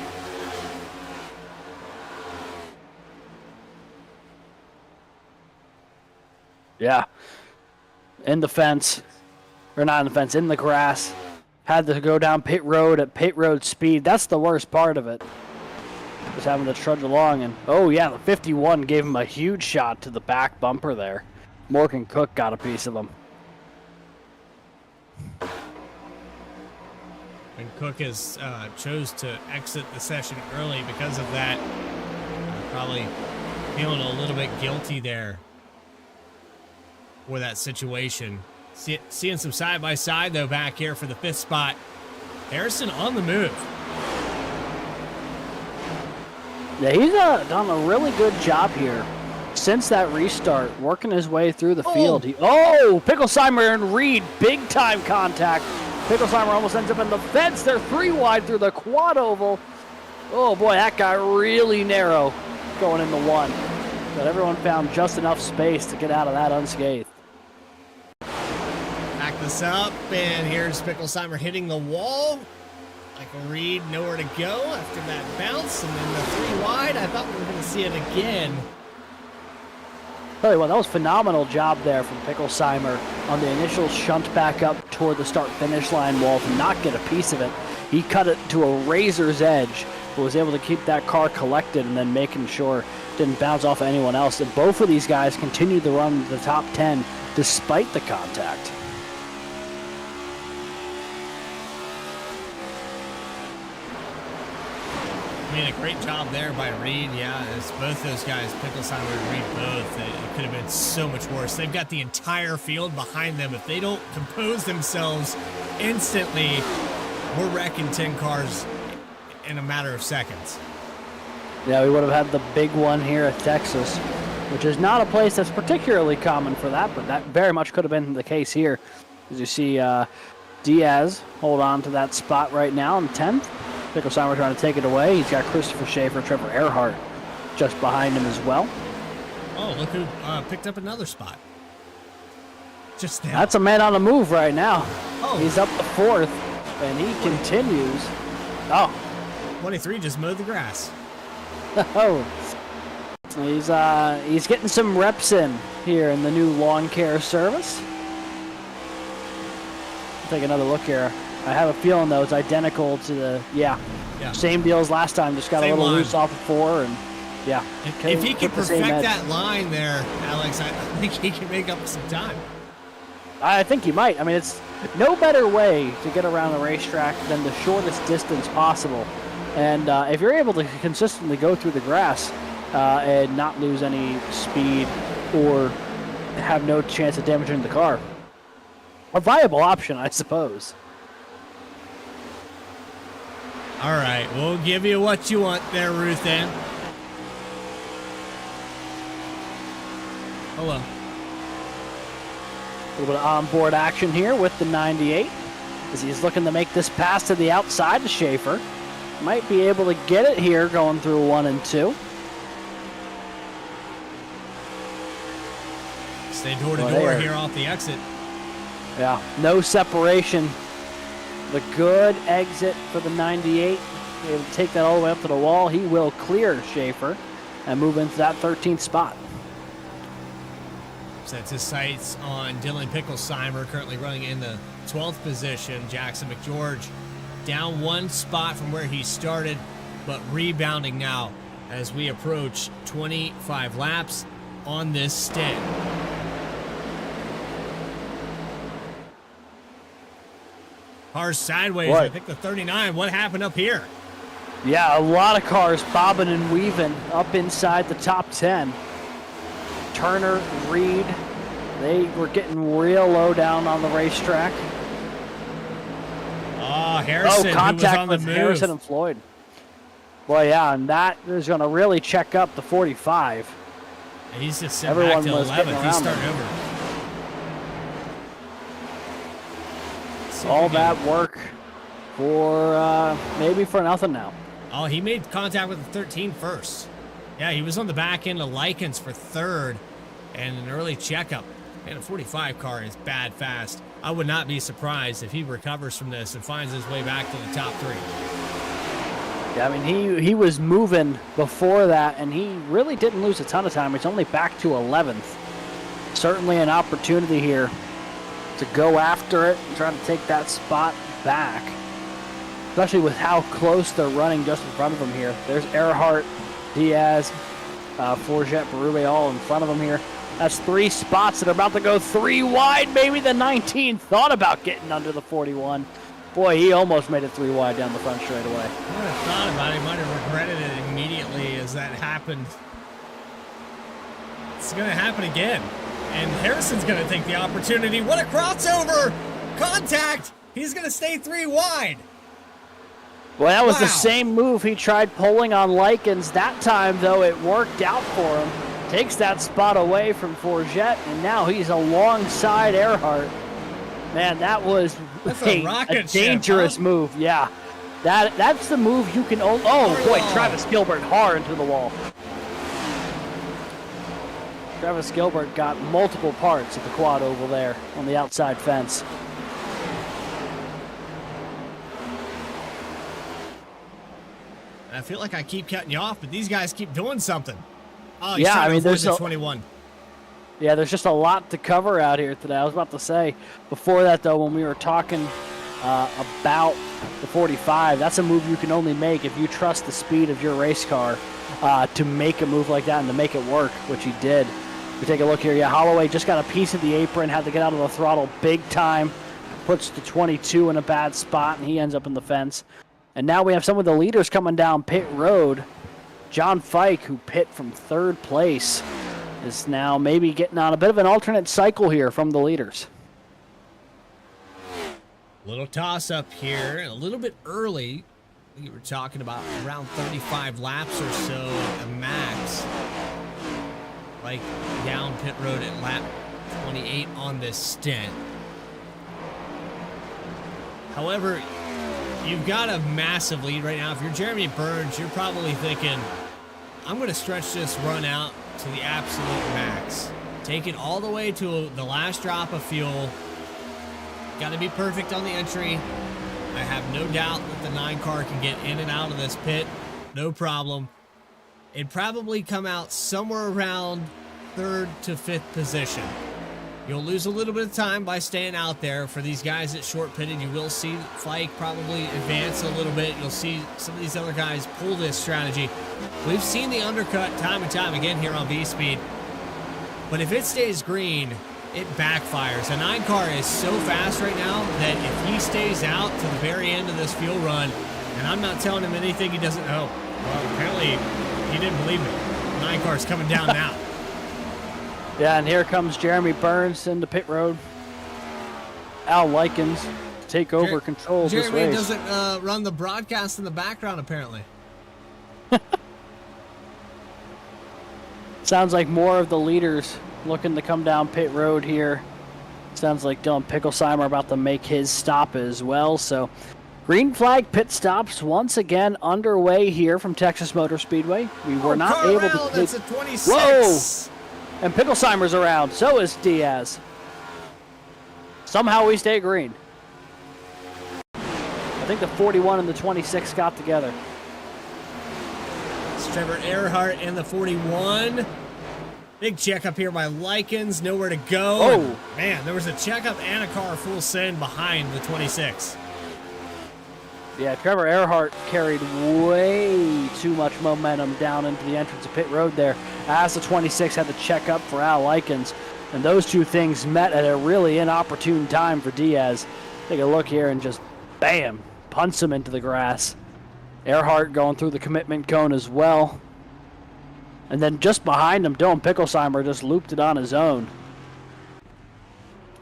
Yeah. In the fence. Or not in the fence, in the grass. Had to go down pit road at pit road speed. That's the worst part of it. Just having to trudge along. And, oh, yeah, the 51 gave him a huge shot to the back bumper there. Morgan Cook got a piece of him. And Cook has chose to exit the session early because of that. Probably feeling a little bit guilty there for that situation. Seeing some side-by-side, though, back here for the 5th spot. Harrison on the move. Yeah, he's done a really good job here since that restart, working his way through the field. Picklesheimer and Reed, big-time contact. Picklesheimer almost ends up in the fence. They're 3 wide through the quad oval. Oh, boy, that got really narrow going in the 1. But everyone found just enough space to get out of that unscathed. Back this up, and here's Picklesheimer hitting the wall. Michael Reed nowhere to go after that bounce, and then the 3 wide. I thought we were going to see it again. Tell you what, that was a phenomenal job there from Picklesheimer on the initial shunt back up toward the start-finish line wall to not get a piece of it. He cut it to a razor's edge, but was able to keep that car collected and then making sure it didn't bounce off of anyone else. And both of these guys continued to run the top 10 despite the contact. I mean, a great job there by Reed. Yeah, it's both those guys, Picklesheimer and Reed both. It could have been so much worse. They've got the entire field behind them. If they don't compose themselves instantly, we're wrecking 10 cars in a matter of seconds. Yeah, we would have had the big one here at Texas, which is not a place that's particularly common for that, but that very much could have been the case here. As you see Diaz hold on to that spot right now in 10th. Picklesheimer trying to take it away. He's got Christopher Schaefer, Trevor Erhardt just behind him as well. Oh, look who picked up another spot. Just now. That's a man on the move right now. Oh. He's up to 4th, and he continues. Oh, 23 just mowed the grass. Oh, he's getting some reps in here in the new lawn care service. Take another look here. I have a feeling though it's identical to the same deal as last time. Just got Same a little line. loose off of 4 and If he can kept the same perfect edge. that line there, Alex, I think he can make up some time. I think he might. I mean, it's no better way to get around the racetrack than the shortest distance possible. And if you're able to consistently go through the grass and not lose any speed or have no chance of damaging the car, a viable option, I suppose. All right, we'll give you what you want there, Ruth Ann. Hello. A little bit of onboard action here with the 98 as he's looking to make this pass to the outside to Schaefer. Might be able to get it here going through 1 and 2. Stay door to Well, door there. here off the exit. Yeah, no separation. The good exit for the 98. Able to take that all the way up to the wall. He will clear Schaefer and move into that 13th spot. Sets his sights on Dylan Picklesheimer, currently running in the 12th position. Jackson McGeorge down 1 spot from where he started, but rebounding now as we approach 25 laps on this stint. Cars sideways. What? I think the 39. What happened up here? Yeah, a lot of cars bobbing and weaving up inside the top 10. Turner, Reed, they were getting real low down on the racetrack. Oh, Harrison, who was contact on the with move. Harrison and Floyd. Well, yeah, and that is going to really check up the 45. He's just sitting Everyone back to was getting 11th. He's around starting him. over. See if All we can- that work for maybe for nothing now. Oh, he made contact with the 13 first. Yeah, he was on the back end of Likens for 3rd and an early checkup. Man, a 45 car is bad fast. I would not be surprised if he recovers from this and finds his way back to the top 3. Yeah, I mean, he was moving before that, and he really didn't lose a ton of time. He's only back to 11th. Certainly an opportunity here to go after it and try to take that spot back, especially with how close they're running just in front of him here. There's Erhardt, Diaz, Forget, Berube all in front of him here. That's 3 spots that are about to go 3 wide. Maybe the 19 thought about getting under the 41. Boy, he almost made it 3 wide down the front straightaway. I might have thought about it. He might have regretted it immediately as that happened. It's going to happen again. And Harrison's going to take the opportunity. What a crossover! Contact! He's going to stay 3 wide. Well, that was the Wow. same move he tried pulling on Likens. That time, though, it worked out for him. Takes that spot away from Forget, and now he's alongside Erhardt. Man, that was That's a rocket ship, dangerous huh? move. Yeah, that's the move you can. Oh boy, Travis Gilbert hard into the wall. Travis Gilbert got multiple parts of the quad oval there on the outside fence. I feel like I keep cutting you off, but these guys keep doing something. Oh, he's Yeah, trying I to mean, avoid there's the a- 21. Yeah, there's just a lot to cover out here today. I was about to say, before that though, when we were talking about the 45, that's a move you can only make if you trust the speed of your race car to make a move like that and to make it work, which he did. We take a look here. Yeah, Holloway just got a piece of the apron, had to get out of the throttle big time. Puts the 22 in a bad spot, and he ends up in the fence. And now we have some of the leaders coming down pit road. John Fike, who pit from 3rd place, is now maybe getting on a bit of an alternate cycle here from the leaders. Little toss up here, and a little bit early. We were talking about around 35 laps or so at max. Like down pit road at lap 28 on this stint. However, you've got a massive lead right now. If you're Jeremy Burns, you're probably thinking, I'm going to stretch this run out to the absolute max. Take it all the way to the last drop of fuel. Got to be perfect on the entry. I have no doubt that the 9 car can get in and out of this pit. No problem. It'd probably come out somewhere around 3rd to 5th position. You'll lose a little bit of time by staying out there. For these guys that short pitted, you will see Fike probably advance a little bit. You'll see some of these other guys pull this strategy. We've seen the undercut time and time again here on V-Speed. But if it stays green, it backfires. The 9 car is so fast right now that if he stays out to the very end of this fuel run, and I'm not telling him anything he doesn't know. Well, apparently he didn't believe me. The 9 car's coming down now. Yeah, and here comes Jeremy Burns into pit road. Al Likens to take over control of this race. Jeremy doesn't run the broadcast in the background, apparently. Sounds like more of the leaders looking to come down pit road here. Sounds like Dylan Picklesheimer about to make his stop as well. So green flag pit stops once again underway here from Texas Motor Speedway. We were not able to... That's a 26. Whoa! And Picklesheimer's around. So is Diaz. Somehow we stay green. I think the 41 and the 26 got together. It's Trevor Erhardt and the 41. Big checkup here by Likens. Nowhere to go. Oh! And, man, there was a checkup and a car full send behind the 26. Yeah, Trevor Erhardt carried way too much momentum down into the entrance of pit road there, as the 26 had to check up for Al Likens. And those two things met at a really inopportune time for Diaz. Take a look here and just, bam, punts him into the grass. Erhardt going through the commitment cone as well. And then just behind him, Dylan Picklesheimer just looped it on his own.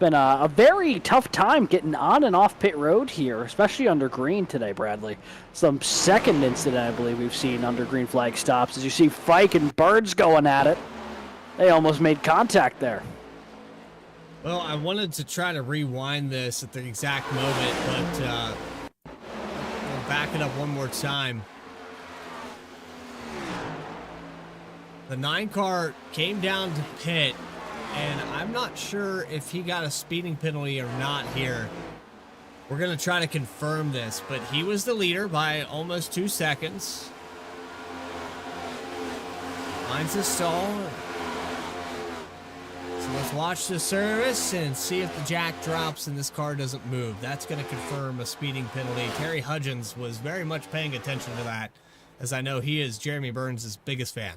Been a very tough time getting on and off pit road here, especially under green today, Bradley. Some second incident, I believe, we've seen under green flag stops. As you see Fike and Birds going at it. They almost made contact there. Well, I wanted to try to rewind this at the exact moment, but we'll back it up one more time. The 9 car came down to pit, and I'm not sure if he got a speeding penalty or not here. We're going to try to confirm this, but he was the leader by almost 2 seconds. Finds a stall. So let's watch the service and see if the jack drops and this car doesn't move. That's going to confirm a speeding penalty. Terry Hudgens was very much paying attention to that, as I know he is Jeremy Burns' biggest fan.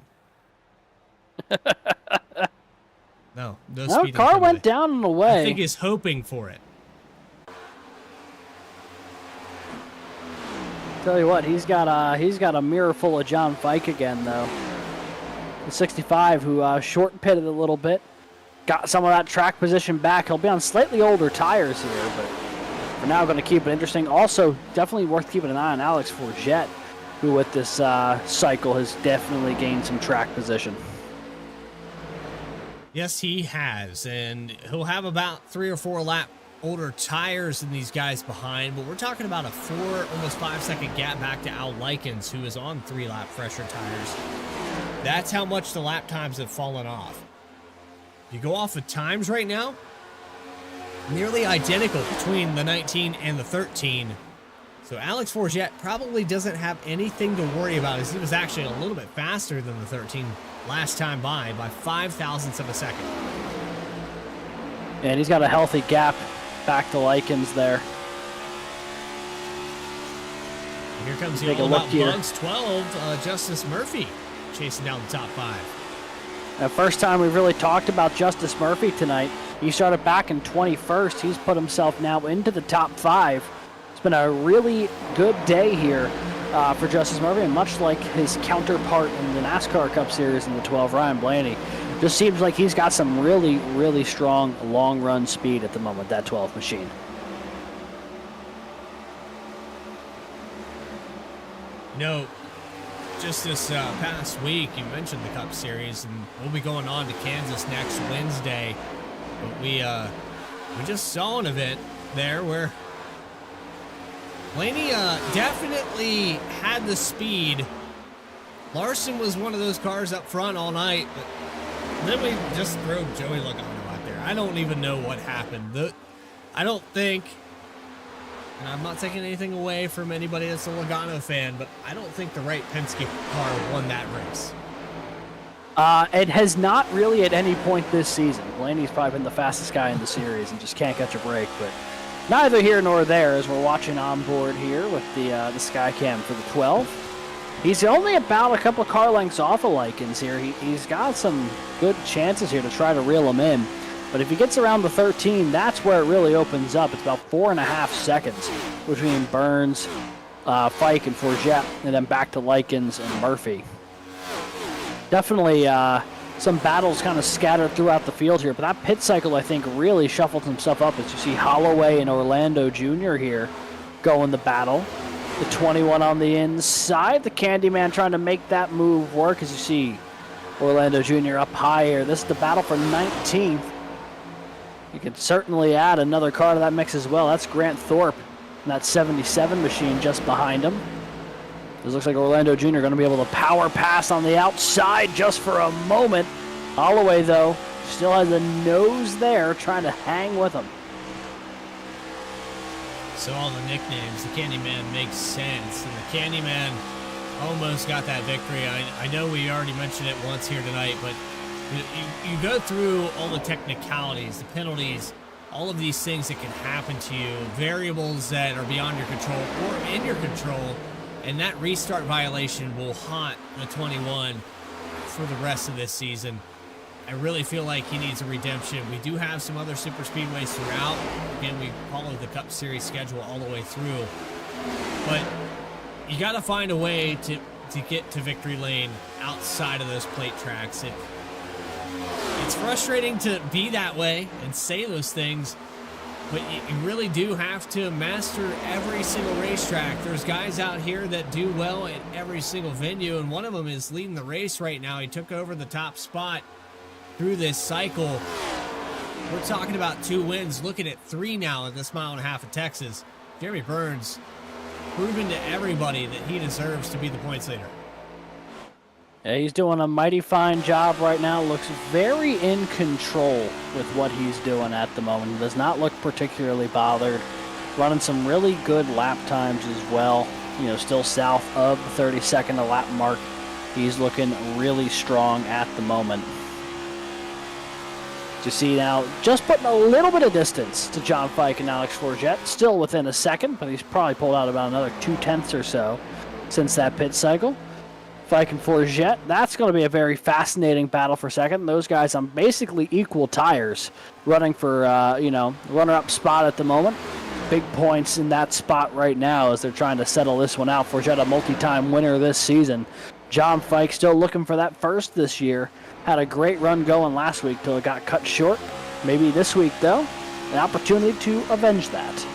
No speeding car penalty. went down and away. I think he's hoping for it. Tell you what, he's got a mirror full of John Fike again, though. The 65, who short pitted a little bit, got some of that track position back. He'll be on slightly older tires here, but we're now going to keep it interesting. Also, definitely worth keeping an eye on Alex Forget, who with this cycle has definitely gained some track position. Yes, he has, and he'll have about 3 or 4 lap older tires than these guys behind, but we're talking about a 4, almost 5-second gap back to Al Likens, who is on 3-lap fresher tires. That's how much the lap times have fallen off. You go off of times right now, nearly identical between the 19 and the 13. So Alex Forget probably doesn't have anything to worry about, as he was actually a little bit faster than the 13 last time by 5 thousandths of a second. And he's got a healthy gap back to Likens there. And here comes the Take a all look about here. Bugs 12, Justice Murphy chasing down the top 5. The first time we've really talked about Justice Murphy tonight. He started back in 21st. He's put himself now into the top 5. It's been a really good day here for Justice Murphy, and much like his counterpart in the NASCAR Cup Series in the 12, Ryan Blaney, just seems like he's got some really, really strong long-run speed at the moment, that 12 machine. You know, just this past week, you mentioned the Cup Series, and we'll be going on to Kansas next Wednesday. But we just saw an event there where Blaney definitely had the speed. Larson was one of those cars up front all night, but then we just threw Joey Logano out there. I don't even know what happened. I don't think And I'm not taking anything away from anybody that's a Logano fan, but I don't think the right Penske car won that race. It has not really at any point this season. Blaney's probably been the fastest guy in the series and just can't catch a break, but neither here nor there as we're watching on board here with the Skycam for the 12. He's only about a couple car lengths off of Likens here. He's got some good chances here to try to reel him in. But if he gets around the 13, that's where it really opens up. It's about 4.5 seconds between Burns, Fike, and Forget, and then back to Likens and Murphy. Definitely some battles kind of scattered throughout the field here, but that pit cycle, I think, really shuffled himself up as you see Holloway and Orlando Jr. here go in the battle. The 21 on the inside, the Candyman trying to make that move work as you see Orlando Jr. up higher. This is the battle for 19th. You could certainly add another car to that mix as well. That's Grant Thorpe and that 77 machine just behind him. This looks like Orlando Jr. going to be able to power pass on the outside just for a moment. Holloway, though, still has a nose there trying to hang with him. So all the nicknames, the Candyman makes sense. And the Candyman almost got that victory. I know we already mentioned it once here tonight, but you go through all the technicalities, the penalties, all of these things that can happen to you, variables that are beyond your control or in your control, and that restart violation will haunt the 21 for the rest of this season. I really feel like he needs a redemption. We do have some other super speedways throughout. Again, we follow the Cup Series schedule all the way through. But you got to find a way to get to victory lane outside of those plate tracks. It's frustrating to be that way and say those things, but you really do have to master every single racetrack. There's guys out here that do well at every single venue, and one of them is leading the race right now. He took over the top spot through this cycle. We're talking about 2 wins, looking at 3 now in this 1.5 miles of Texas. Jeremy Burns proving to everybody that he deserves to be the points leader. Yeah, he's doing a mighty fine job right now. Looks very in control with what he's doing at the moment. Does not look particularly bothered. Running some really good lap times as well. You know, still south of the 32nd a lap mark. He's looking really strong at the moment. You see now, just putting a little bit of distance to John Fike and Alex Forget. Still within a second, but he's probably pulled out about another 0.2 or so since that pit cycle. Fike and Forget, that's going to be a very fascinating battle for second. Those guys on basically equal tires, running for, runner-up spot at the moment. Big points in that spot right now as they're trying to settle this one out. Forget, a multi-time winner this season. John Fike still looking for that first this year. Had a great run going last week till it got cut short. Maybe this week, though, an opportunity to avenge that.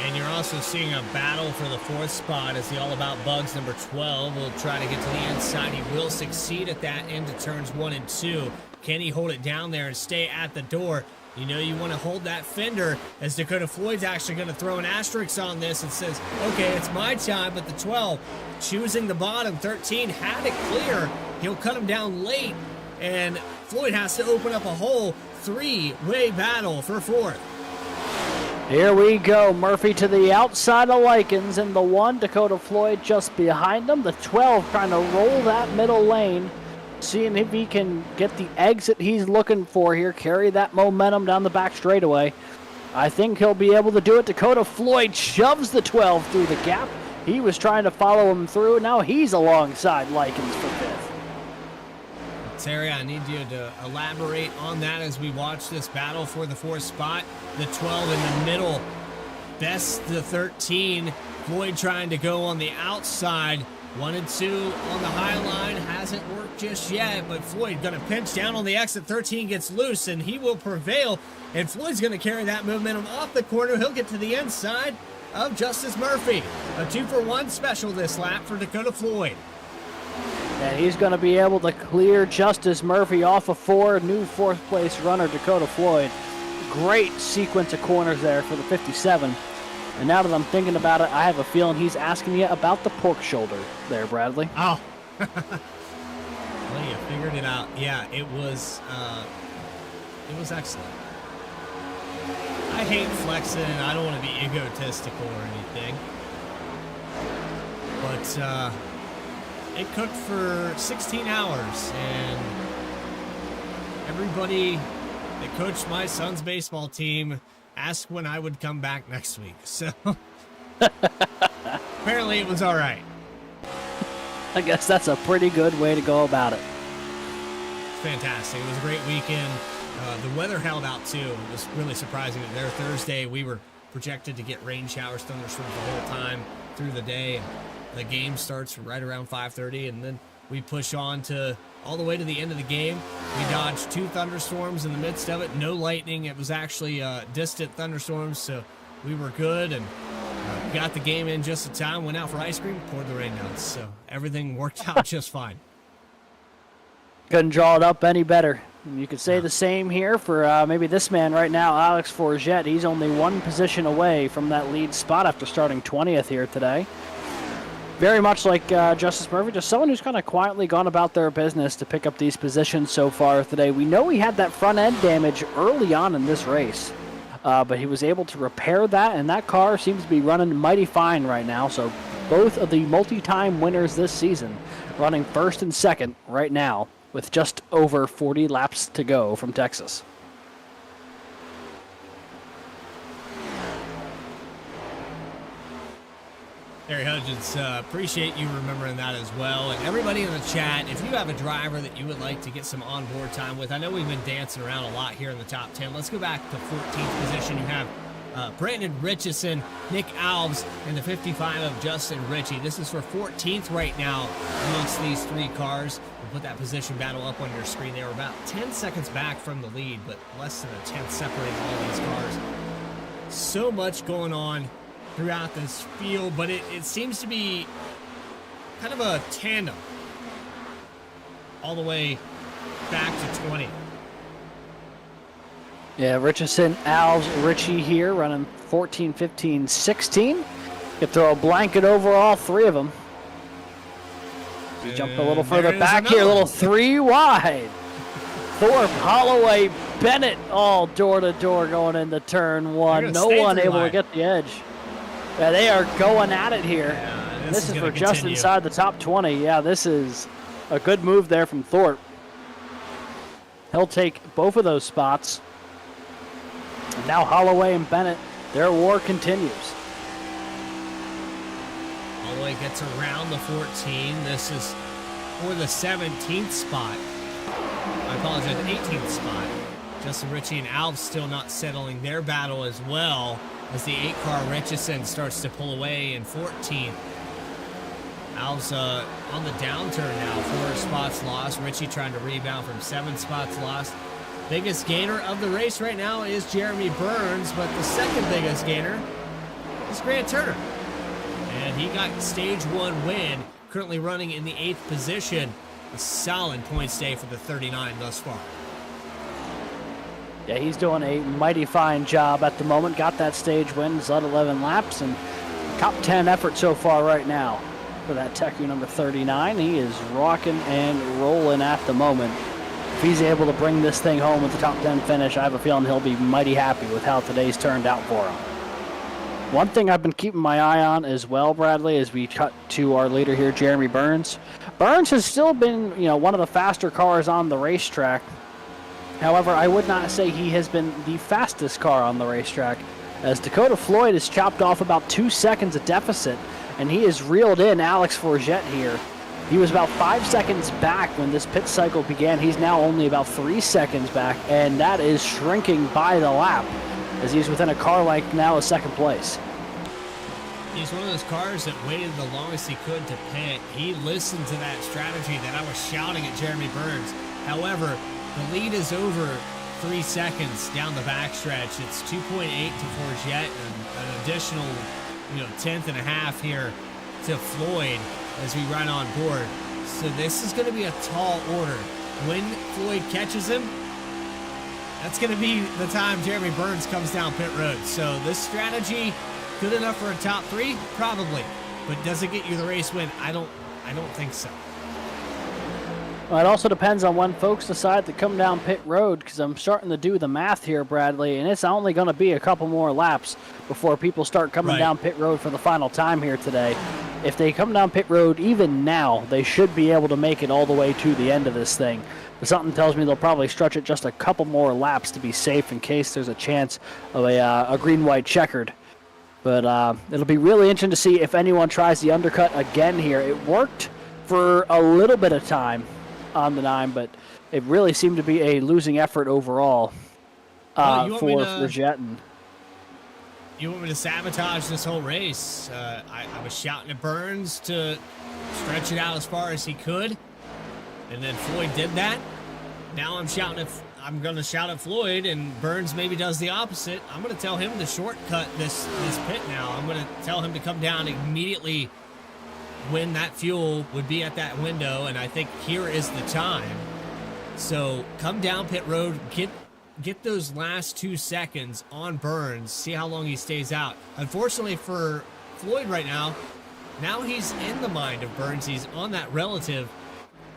And you're also seeing a battle for the 4th spot as the All About Bugs number 12 will try to get to the inside. He will succeed at that into turns 1 and 2. Can he hold it down there and stay at the door? You know you want to hold that fender, as Dakota Floyd's actually going to throw an asterisk on this and says, okay, it's my time, but the 12 choosing the bottom. 13 had it clear. He'll cut him down late, and Floyd has to open up a whole 3-way battle for 4th. Here we go. Murphy to the outside of Likens, and the 1, Dakota Floyd, just behind him. The 12 trying to roll that middle lane, seeing if he can get the exit he's looking for here, carry that momentum down the back straightaway. I think he'll be able to do it. Dakota Floyd shoves the 12 through the gap. He was trying to follow him through. Now he's alongside Likens for 5th. Terry, I need you to elaborate on that as we watch this battle for the 4th spot. The 12 in the middle. Best the 13. Floyd trying to go on the outside. 1 and 2 on the high line. Hasn't worked just yet, but Floyd going to pinch down on the exit. 13 gets loose, and he will prevail. And Floyd's going to carry that momentum off the corner. He'll get to the inside of Justice Murphy. A 2-for-1 special this lap for Dakota Floyd. And he's going to be able to clear Justice Murphy off of 4. New 4th place runner Dakota Floyd. Great sequence of corners there for the 57. And now that I'm thinking about it, I have a feeling he's asking you about the pork shoulder there, Bradley. Oh. Well, you figured it out. Yeah, it was excellent. I I hate flexing. I don't want to be egotistical or anything. But it cooked for 16 hours, and everybody that coached my son's baseball team asked when I would come back next week. So apparently it was all right. I guess that's a pretty good way to go about it. Fantastic. It was a great weekend. The weather held out too. It was really surprising that there Thursday we were projected to get rain showers, thunderstorms the whole time through the day. And the game starts right around 5:30, and then we push on to all the way to the end of the game. We dodged 2 thunderstorms in the midst of it. No lightning. It was actually distant thunderstorms, so we were good and got the game in just in time. Went out for ice cream, poured the rain down, so everything worked out just fine. Couldn't draw it up any better. You could say the same here for maybe this man right now, Alex Forget. He's only 1 position away from that lead spot after starting 20th here today. Very much like Justice Murphy, just someone who's kind of quietly gone about their business to pick up these positions so far today. We know he had that front end damage early on in this race, but he was able to repair that, and that car seems to be running mighty fine right now. So both of the multi-time winners this season running first and second right now, with just over 40 laps to go from Texas. Harry Hudgens, appreciate you remembering that as well. And everybody in the chat, if you have a driver that you would like to get some onboard time with, I know we've been dancing around a lot here in the top 10. Let's go back to 14th position. You have Brandon Richardson, Nick Alves, and the 55 of Justin Ritchie. This is for 14th right now amongst these 3 cars. We'll put that position battle up on your screen. They were about 10 seconds back from the lead, but less than a tenth separating all these cars. So much going on throughout this field, but it seems to be kind of a tandem all the way back to 20. Yeah, Richardson, Alves, Ritchie here running 14, 15, 16. Could throw a blanket over all 3 of them. We jump a little further back here, a little 3 wide. Thorpe, Holloway, Bennett, all door to door going into turn 1. No one able to get the edge. Yeah, they are going at it here. Yeah, this is for just inside the top 20. Yeah, this is a good move there from Thorpe. He'll take both of those spots. And now Holloway and Bennett, their war continues. Holloway gets around the 14. This is for the 17th spot. I apologize, 18th spot. Justin Ritchie and Alves still not settling their battle as well, as the 8-car Richardson starts to pull away in 14th. Alves on the downturn now, 4 spots lost. Ritchie trying to rebound from 7 spots lost. Biggest gainer of the race right now is Jeremy Burns, but the second biggest gainer is Grant Turner. And he got stage 1 win, currently running in the 8th position. A solid points day for the 39 thus far. Yeah, he's doing a mighty fine job at the moment. Got that stage win, he's led 11 laps, and top 10 effort so far right now for that Teku number 39. He is rocking and rolling at the moment. If he's able to bring this thing home with the top 10 finish, I have a feeling he'll be mighty happy with how today's turned out for him. One thing I've been keeping my eye on as well, Bradley, as we cut to our leader here, Jeremy Burns. Burns has still been, one of the faster cars on the racetrack. However, I would not say he has been the fastest car on the racetrack, as Dakota Floyd has chopped off about 2 seconds of deficit, and he has reeled in Alex Forget here. He was about 5 seconds back when this pit cycle began. He's now only about 3 seconds back, and that is shrinking by the lap, as he's within a car length now of second place. He's one of those cars that waited the longest he could to pit. He listened to that strategy that I was shouting at Jeremy Burns. However, the lead is over 3 seconds down the backstretch. It's 2.8 to Forget and an additional, tenth and a half here to Floyd as we run on board. So this is going to be a tall order. When Floyd catches him, that's going to be the time Jeremy Burns comes down pit road. So this strategy, good enough for a top 3? Probably. But does it get you the race win? I don't think so. Well, it also depends on when folks decide to come down pit road, because I'm starting to do the math here, Bradley, and it's only going to be a couple more laps before people start coming down pit road for the final time here today. If they come down pit road even now, they should be able to make it all the way to the end of this thing. But something tells me they'll probably stretch it just a couple more laps to be safe in case there's a chance of a green-white checkered. But it'll be really interesting to see if anyone tries the undercut again here. It worked for a little bit of time on the 9, but it really seemed to be a losing effort overall for Jetton. You want me to sabotage this whole race? I was shouting at Burns to stretch it out as far as he could, and then Floyd did that. Now I'm going to shout at Floyd, and Burns maybe does the opposite. I'm going to tell him to shortcut this pit now. I'm going to tell him to come down immediately when that fuel would be at that window, and I think here is the time. So come down pit road, get those last 2 seconds on Burns, see how long he stays out. Unfortunately for Floyd right now he's in the mind of Burns. He's on that relative.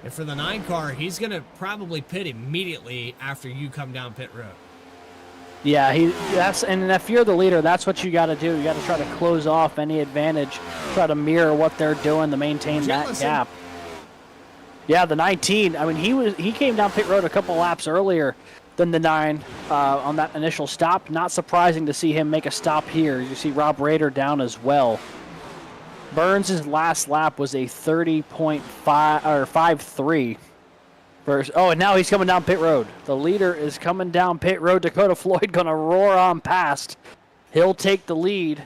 And for the 9 car, he's going to probably pit immediately after you come down pit road. Yeah, and if you're the leader, that's what you got to do. You got to try to close off any advantage, try to mirror what they're doing to maintain that gap. Yeah, the 19. I mean, he came down pit road a couple laps earlier than the 9 on that initial stop. Not surprising to see him make a stop here. You see Rob Rader down as well. Burns' last lap was a 30.5 or 5.3. And now he's coming down pit road. The leader is coming down pit road. Dakota Floyd going to roar on past. He'll take the lead.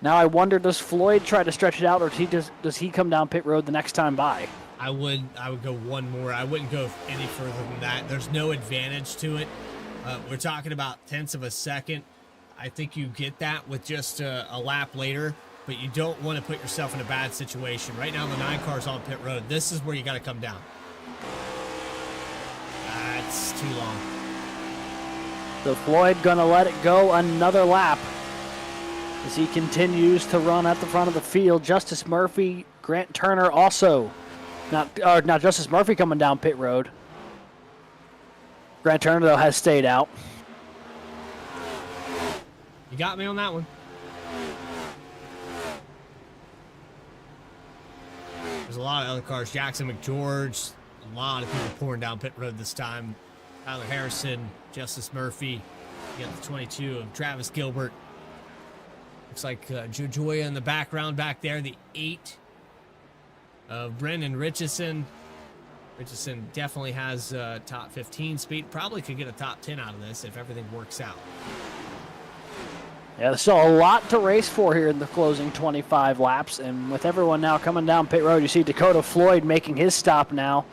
Now I wonder, does Floyd try to stretch it out, or does he come down pit road the next time by? I would go one more. I wouldn't go any further than that. There's no advantage to it. We're talking about tenths of a second. I think you get that with just a lap later, but you don't want to put yourself in a bad situation. Right now the 9 car's on pit road. This is where you got to come down. That's too long. So Floyd gonna let it go another lap as he continues to run at the front of the field. Justice Murphy, Grant Turner also. Not Justice Murphy coming down pit road. Grant Turner, though, has stayed out. You got me on that one. There's a lot of other cars. Jackson McGeorge, a lot of people pouring down pit road this time. Tyler Harrison, Justice Murphy. You got the 22 of Travis Gilbert. Looks like Joe Joya in the background back there. The 8 of Brendan Richardson. Richardson definitely has top 15 speed. Probably could get a top 10 out of this if everything works out. Yeah, there's still a lot to race for here in the closing 25 laps. And with everyone now coming down pit road, you see Dakota Floyd making his stop now.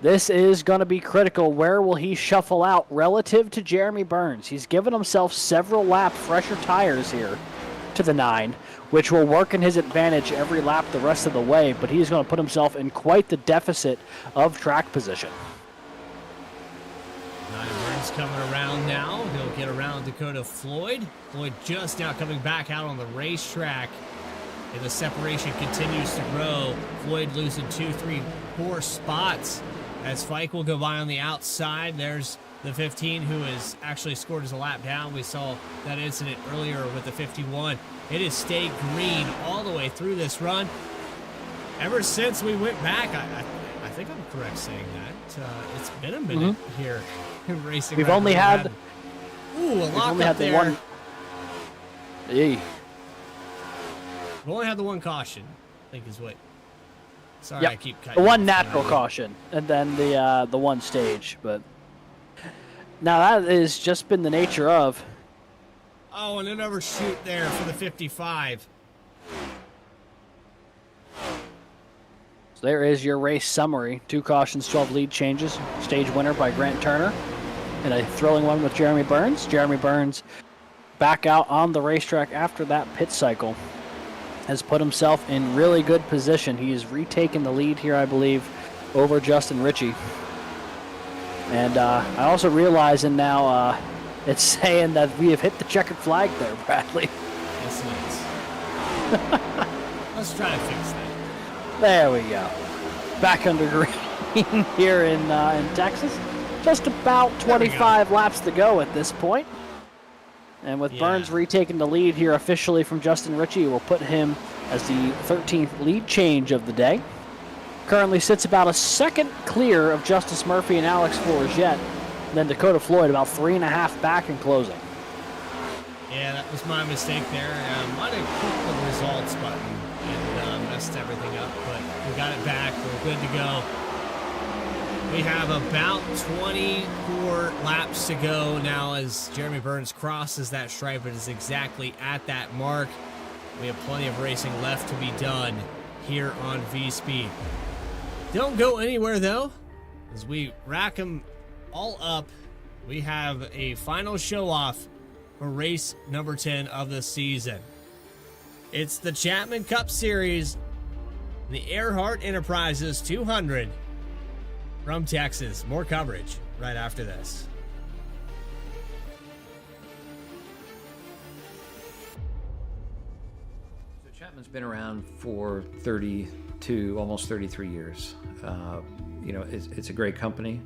This is going to be critical. Where will he shuffle out relative to Jeremy Burns? He's given himself several lap fresher tires here to the 9, which will work in his advantage every lap the rest of the way, but he's going to put himself in quite the deficit of track position. Burns coming around now. He'll get around Dakota Floyd. Floyd just now coming back out on the racetrack, and the separation continues to grow. Floyd losing 2, 3, 4 spots as Fike will go by on the outside. There's the 15 who has actually scored as a lap down. We saw that incident earlier with the 51. It has stayed green all the way through this run. Ever since we went back, I think I'm correct saying that. It's been a minute here in racing. We've only had... Ooh, a lock up there. One... Hey. We've only had the one caution, I think is what... Sorry, I keep cutting. The one natural caution, and then the one stage, but... Now that has just been the nature of... Oh, and an overshoot there for the 55. So there is your race summary. 2 cautions, 12 lead changes. Stage winner by Grant Turner. And a thrilling one with Jeremy Burns. Jeremy Burns back out on the racetrack after that pit cycle. Has put himself in really good position. He has retaken the lead here, I believe, over Justin Ritchie. And I also realize, and now it's saying that we have hit the checkered flag there, Bradley. Yes, it is. Let's try to fix that. There we go. Back under green. here in Texas. Just about 25 laps to go at this point. And with Burns retaking the lead here officially from Justin Ritchie, it will put him as the 13th lead change of the day. Currently sits about a second clear of Justice Murphy and Alex Forget. Then Dakota Floyd about 3.5 back in closing. Yeah, that was my mistake there. Might have clicked the results button and messed everything up, but we got it back. We're good to go. We have about 24 laps to go now as Jeremy Burns crosses that stripe. It is exactly at that mark. We have plenty of racing left to be done here on V-Speed. Don't go anywhere, though. As we rack them all up, we have a final show-off for race number 10 of the season. It's the Chapman Cup Series, the Erhardt Enterprises 200 from Texas. More coverage right after this. So Chapman's been around for 32, almost 33 years. You know, it's a great company.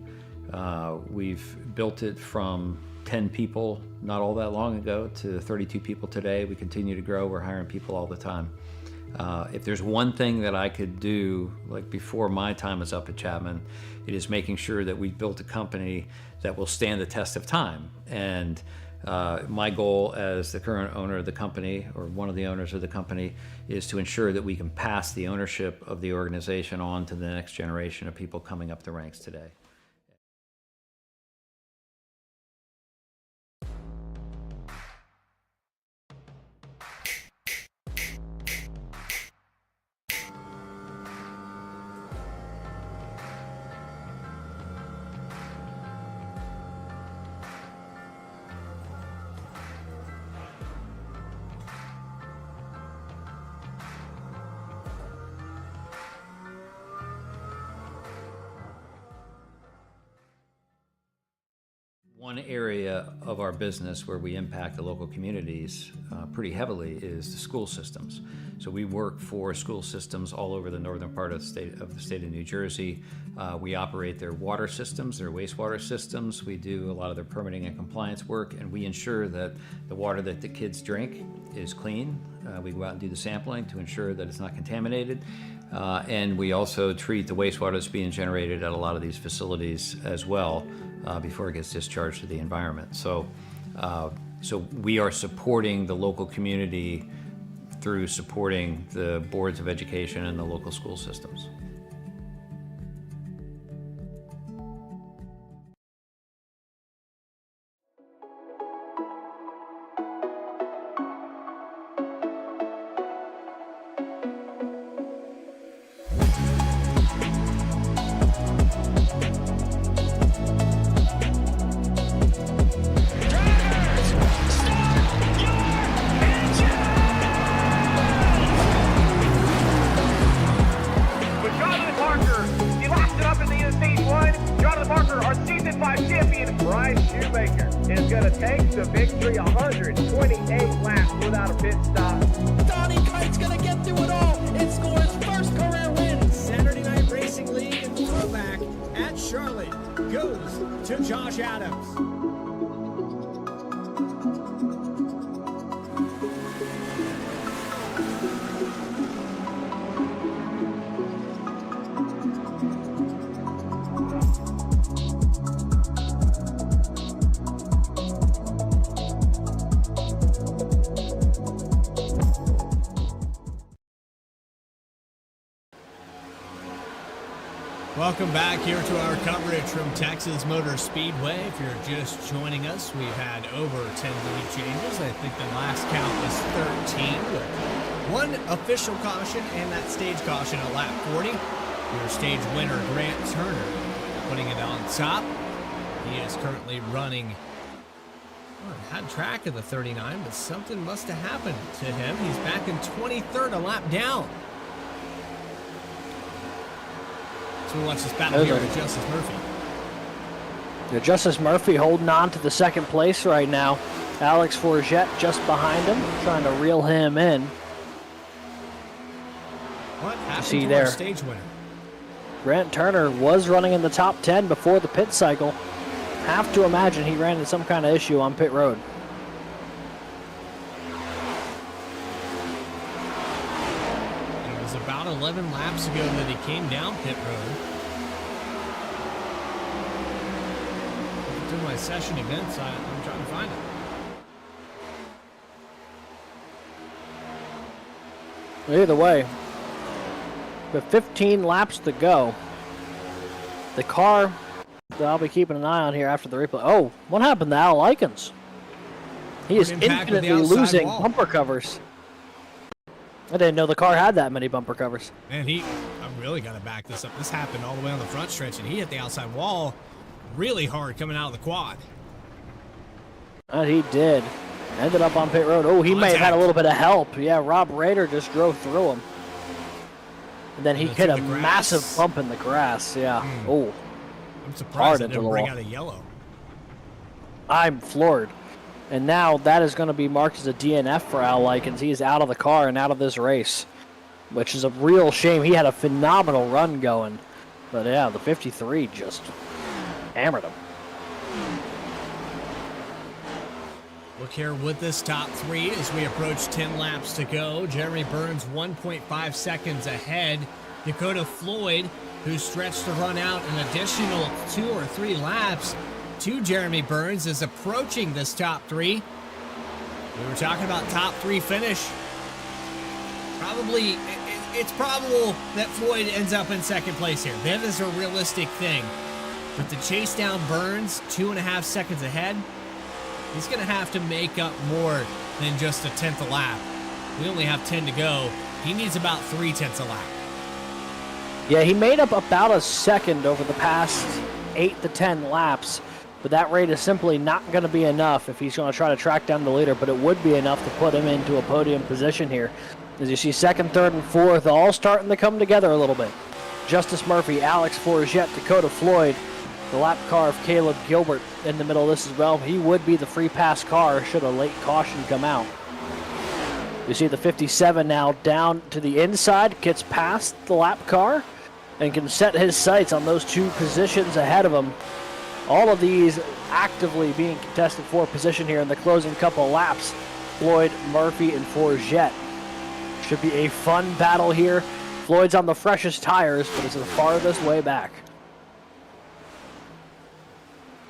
We've built it from 10 people not all that long ago to 32 people today. We continue to grow. We're hiring people all the time. If there's one thing that I could do, like before my time is up at Chapman, it is making sure that we built a company that will stand the test of time. And my goal as the current owner of the company, or one of the owners of the company, is to ensure that we can pass the ownership of the organization on to the next generation of people coming up the ranks today. One area of our business where we impact the local communities pretty heavily is the school systems. So we work for school systems all over the northern part of the state of New Jersey. We operate their water systems, their wastewater systems. We do a lot of their permitting and compliance work, and we ensure that the water that the kids drink is clean. We go out and do the sampling to ensure that it's not contaminated. And we also treat the wastewater that's being generated at a lot of these facilities as well before it gets discharged to the environment. So we are supporting the local community through supporting the boards of education and the local school systems. Welcome back here to our coverage from Texas Motor Speedway. If you're just joining us, we've had over 10 lead changes. I think the last count was 13 with one official caution and that stage caution at lap 40. Your stage winner, Grant Turner, putting it on top. He is currently running, had track of the 39, but something must have happened to him. He's back in 23rd, a lap down. So we'll watch this battle here with Justice Murphy. Justice Murphy holding on to the second place right now. Alex Forget just behind him, trying to reel him in. What happened to our stage winner? Grant Turner was running in the top 10 before the pit cycle. Have to imagine he ran into some kind of issue on pit road. It was about 11 laps ago that he came down pit road. Through my session events, I'm trying to find it. Either way, with 15 laps to go, the car that I'll be keeping an eye on here after the replay. Oh, what happened to Al Likens? He is infinitely losing bumper covers. I didn't know the car had that many bumper covers. Man, I really got to back this up. This happened all the way on the front stretch, and he hit the outside wall really hard coming out of the quad. And he did. Ended up on pit road. Oh, he may have had a little bit of help. Yeah, Rob Rader just drove through him. And then he hit a massive bump in the grass. Yeah. Oh. I'm surprised it didn't bring out a yellow. I'm floored. And now that is going to be marked as a DNF for Al Likens. He is out of the car and out of this race, which is a real shame. He had a phenomenal run going. But yeah, the 53 just hammered him. Look here with this top three as we approach 10 laps to go. Jeremy Burns 1.5 seconds ahead. Dakota Floyd, who stretched to run out an additional 2 or 3 laps to Jeremy Burns, is approaching this top three. We were talking about top three finish. It's probable that Floyd ends up in second place here. That is a realistic thing. But to chase down Burns 2.5 seconds ahead, he's going to have to make up more than just a tenth a lap. We only have 10 to go. He needs about 3/10 a lap. Yeah, he made up about a second over the past 8 to 10 laps, but that rate is simply not going to be enough if he's going to try to track down the leader, but it would be enough to put him into a podium position here. As you see, second, third, and fourth all starting to come together a little bit. Justice Murphy, Alex Forget, Dakota Floyd, the lap car of Caleb Gilbert in the middle of this as well. He would be the free pass car should a late caution come out. You see the 57 now down to the inside, gets past the lap car, and can set his sights on those 2 positions ahead of him. All of these actively being contested for position here in the closing couple laps. Floyd, Murphy, and Forget. Should be a fun battle here. Floyd's on the freshest tires, but it's the farthest way back.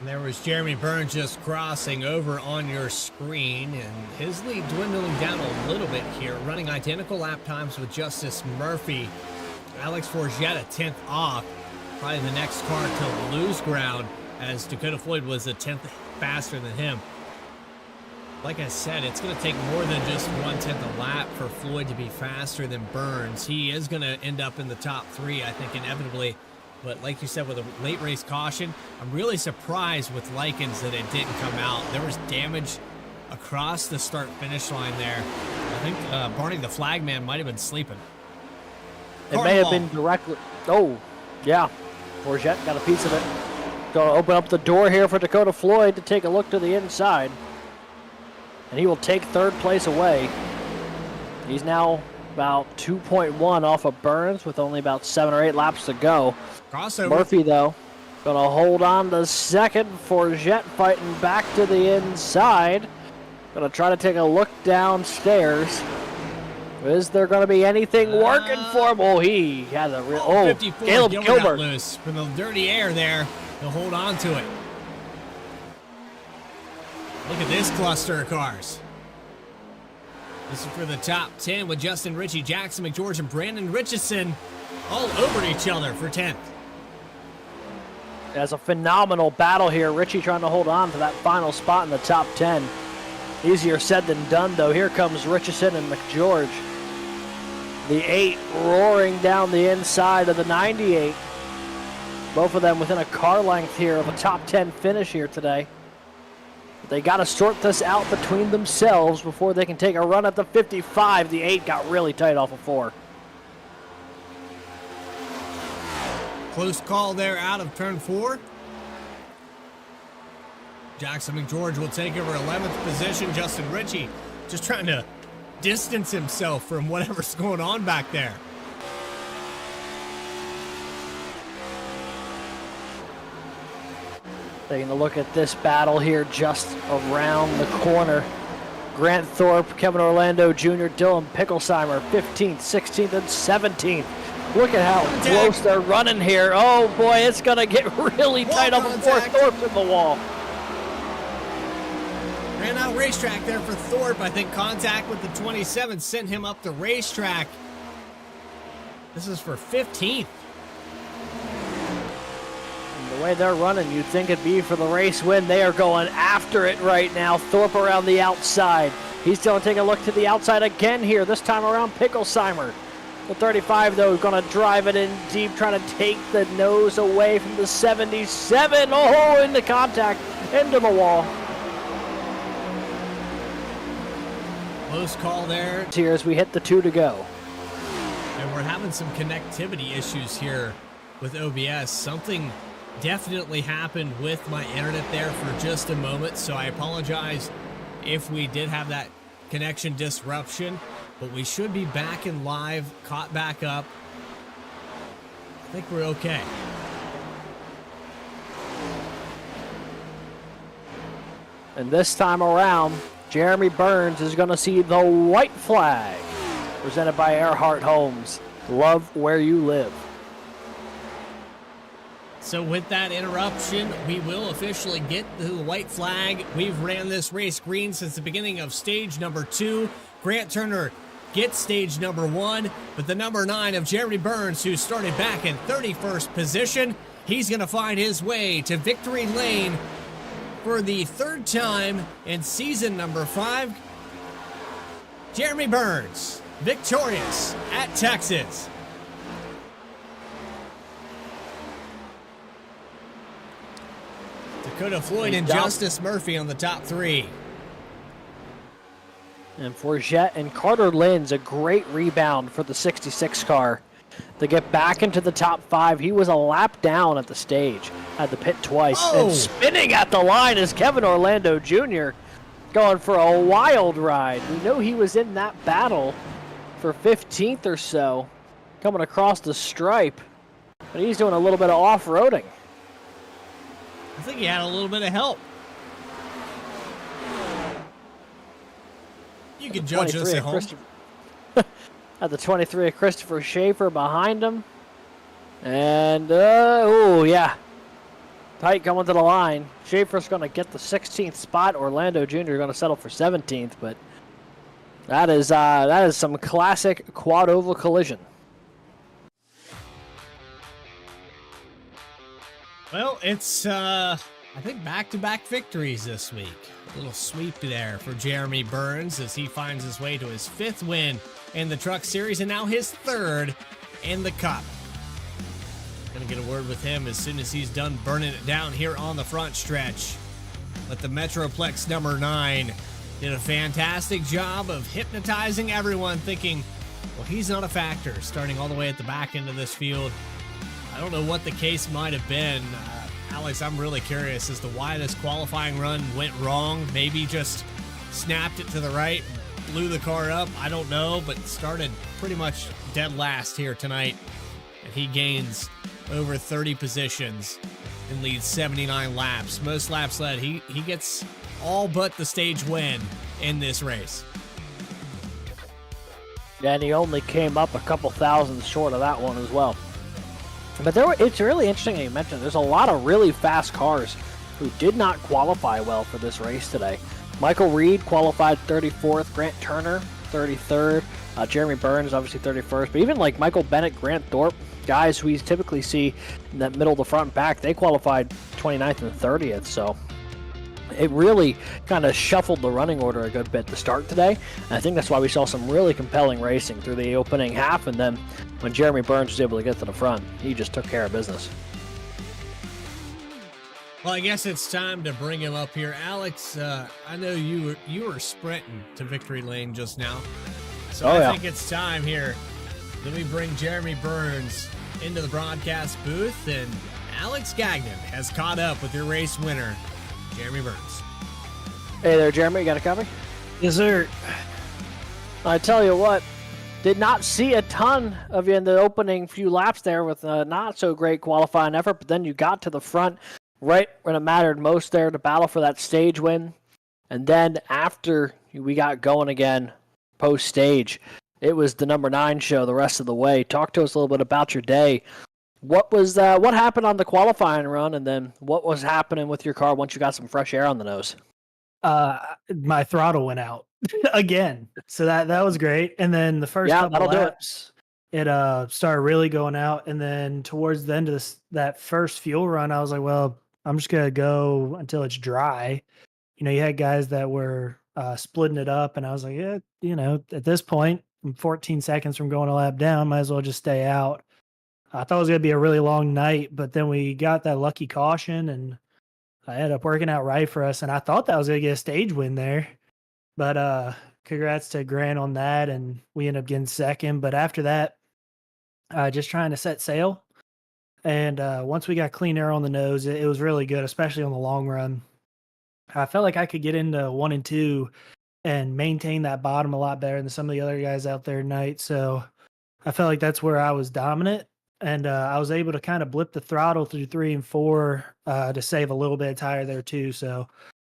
And there was Jeremy Burns just crossing over on your screen, and his lead dwindling down a little bit here, running identical lap times with Justice Murphy. Alex Forget a 10th off, probably the next car to lose ground, as Dakota Floyd was a 10th faster than him. Like I said, it's going to take more than just 1/10 a lap for Floyd to be faster than Burns. He is going to end up in the top 3, I think, inevitably. But like you said, with a late race caution, I'm really surprised with Likens that it didn't come out. There was damage across the start-finish line there. I think Barney the flagman might have been sleeping. It may have been directly. Oh, yeah. Forget got a piece of it. Going to open up the door here for Dakota Floyd to take a look to the inside. And he will take third place away. He's now about 2.1 off of Burns with only about 7 or 8 laps to go. Crossover. Murphy, though, going to hold on to second. Forget fighting back to the inside. Going to try to take a look downstairs. Is there going to be anything working for him? Oh, he has a real... Oh, 54. Caleb Gilbert. Got loose from the dirty air there. He'll hold on to it. Look at this cluster of cars. This is for the top 10 with Justin Ritchie, Jackson McGeorge, and Brandon Richardson all over each other for 10th. That's a phenomenal battle here. Ritchie trying to hold on to that final spot in the top 10. Easier said than done, though. Here comes Richardson and McGeorge. The 8 roaring down the inside of the 98. Both of them within a car length here of a top 10 finish here today. They got to sort this out between themselves before they can take a run at the 55. The 8 got really tight off of 4. Close call there out of turn 4. Jackson McGeorge will take over 11th position. Justin Ritchie just trying to distance himself from whatever's going on back there. Taking a look at this battle here just around the corner. Grant Thorpe, Kevin Orlando Jr., Dylan Picklesheimer, 15th, 16th, and 17th. Look at how close they're running here. Oh boy, it's going to get really tight up before Thorpe's in the wall. Ran out racetrack there for Thorpe. I think contact with the 27 sent him up the racetrack. This is for 15th. And the way they're running, you'd think it'd be for the race win. They are going after it right now. Thorpe around the outside. He's going to take a look to the outside again here. This time around Picklesheimer. The 35, though, is going to drive it in deep, trying to take the nose away from the 77. Oh, into contact, into the wall. Close call there. Here as we hit the 2 to go. And we're having some connectivity issues here with OBS. Something definitely happened with my internet there for just a moment, so I apologize if we did have that connection disruption, but we should be back in live, caught back up. I think we're okay. And this time around, Jeremy Burns is going to see the white flag presented by Erhardt Homes. Love where you live. So with that interruption, we will officially get the white flag. We've ran this race green since the beginning of stage number 2. Grant Turner gets stage number 1, but the number 9 of Jeremy Burns, who started back in 31st position, he's going to find his way to victory lane for the 3rd time in season number 5. Jeremy Burns, victorious at Texas. Dakota Floyd and Justice Murphy on the top 3. And Forget and Carter Lynn's a great rebound for the 66 car to get back into the top 5. He was a lap down at the stage, had the pit twice. Oh. And spinning at the line is Kevin Orlando Jr. going for a wild ride. We know he was in that battle for 15th or so, coming across the stripe. But he's doing a little bit of off-roading. I think he had a little bit of help. You can judge us at home. At the 23 of Christopher Schaefer behind him. And, oh, yeah. Tight coming to the line. Schaefer's going to get the 16th spot. Orlando Jr. going to settle for 17th, but that is some classic quad oval collision. Well, it's, I think, back-to-back victories this week. A little sweep there for Jeremy Burns as he finds his way to his 5th win in the Truck Series and now his 3rd in the Cup. Gonna get a word with him as soon as he's done burning it down here on the front stretch. But the Metroplex number 9 did a fantastic job of hypnotizing everyone, thinking, well, he's not a factor, starting all the way at the back end of this field. I don't know what the case might have been. Alex, I'm really curious as to why this qualifying run went wrong. Maybe just snapped it to the right, blew the car up. I don't know, but started pretty much dead last here tonight. And he gains over 30 positions and leads 79 laps. Most laps led. He gets all but the stage win in this race. Yeah, and he only came up a couple thousand short of that one as well. But it's really interesting that you mentioned there's a lot of really fast cars who did not qualify well for this race today. Michael Reed qualified 34th, Grant Turner 33rd, Jeremy Burns obviously 31st, but even like Michael Bennett, Grant Thorpe, guys who we typically see in that middle to front and back, they qualified 29th and 30th, so it really kind of shuffled the running order a good bit to start today. And I think that's why we saw some really compelling racing through the opening half, and then when Jeremy Burns was able to get to the front, he just took care of business. Well, I guess it's time to bring him up here. Alex, I know you were sprinting to victory lane just now, so I think it's time here. Let me bring Jeremy Burns into the broadcast booth, and Alex Gagnon has caught up with your race winner, Jeremy Burns. Hey there, Jeremy. You got a copy? Yes, sir. I tell you what, did not see a ton of you in the opening few laps there with a not so great qualifying effort, but then you got to the front, right when it mattered most there to battle for that stage win. And then after we got going again, post-stage, it was the number 9 show the rest of the way. Talk to us a little bit about your day. What happened on the qualifying run, and then what was happening with your car once you got some fresh air on the nose? My throttle went out again, so that was great. And then the first couple laps, it started really going out. And then towards the end of that first fuel run, I was like, well, I'm just gonna go until it's dry. You had guys that were splitting it up, and I was like, yeah, at this point, I'm 14 seconds from going a lap down, might as well just stay out. I thought it was going to be a really long night, but then we got that lucky caution, and I ended up working out right for us, and I thought that was going to get a stage win there. But congrats to Grant on that, and we ended up getting second. But after that, just trying to set sail. And once we got clean air on the nose, it was really good, especially on the long run. I felt like I could get into 1 and 2 and maintain that bottom a lot better than some of the other guys out there tonight. So I felt like that's where I was dominant. And I was able to kind of blip the throttle through 3 and 4 to save a little bit of tire there too. So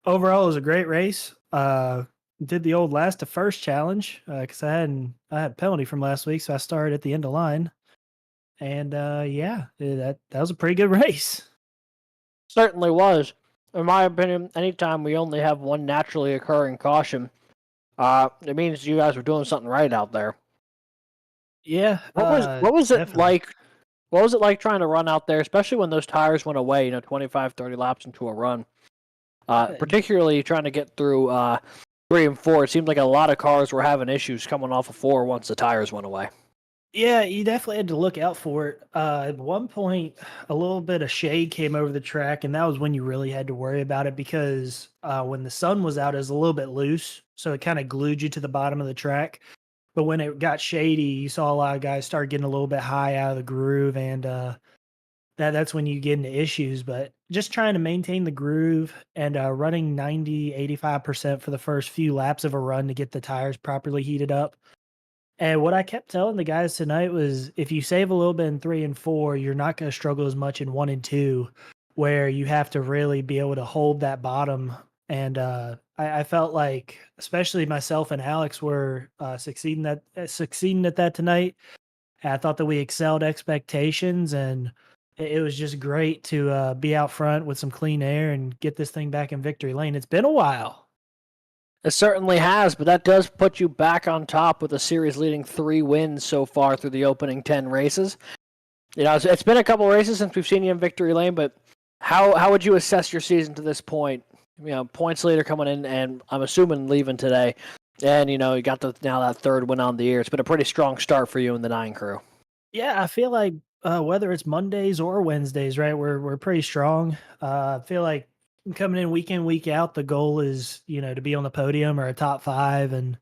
overall, it was a great race. Did the old last to first challenge because I had a penalty from last week, so I started at the end of line. And that was a pretty good race. Certainly was. In my opinion, anytime we only have one naturally occurring caution, it means you guys were doing something right out there. Yeah. What was it definitely. like? What was it like trying to run out there, especially when those tires went away, 25, 30 laps into a run? Particularly trying to get through 3 and 4. It seemed like a lot of cars were having issues coming off of 4 once the tires went away. Yeah, you definitely had to look out for it. At one point, a little bit of shade came over the track, and that was when you really had to worry about it because when the sun was out, it was a little bit loose, so it kind of glued you to the bottom of the track. But when it got shady, you saw a lot of guys start getting a little bit high out of the groove, and that's when you get into issues. But just trying to maintain the groove and running 90, 85% for the first few laps of a run to get the tires properly heated up. And what I kept telling the guys tonight was if you save a little bit in 3 and 4, you're not going to struggle as much in 1 and 2, where you have to really be able to hold that bottom. And I felt like, especially myself and Alex were succeeding at that tonight. And I thought that we excelled expectations, and it was just great to be out front with some clean air and get this thing back in victory lane. It's been a while. It certainly has, but that does put you back on top with a series-leading 3 wins so far through the opening 10 races. It's been a couple races since we've seen you in victory lane, but how would you assess your season to this point? Points leader coming in, and I'm assuming leaving today, and you got now that 3rd win on the year. It's been a pretty strong start for you in the 9 crew. Yeah, I feel like whether it's Mondays or Wednesdays, right, we're pretty strong. I feel like coming in, week out, the goal is, to be on the podium or a top 5. And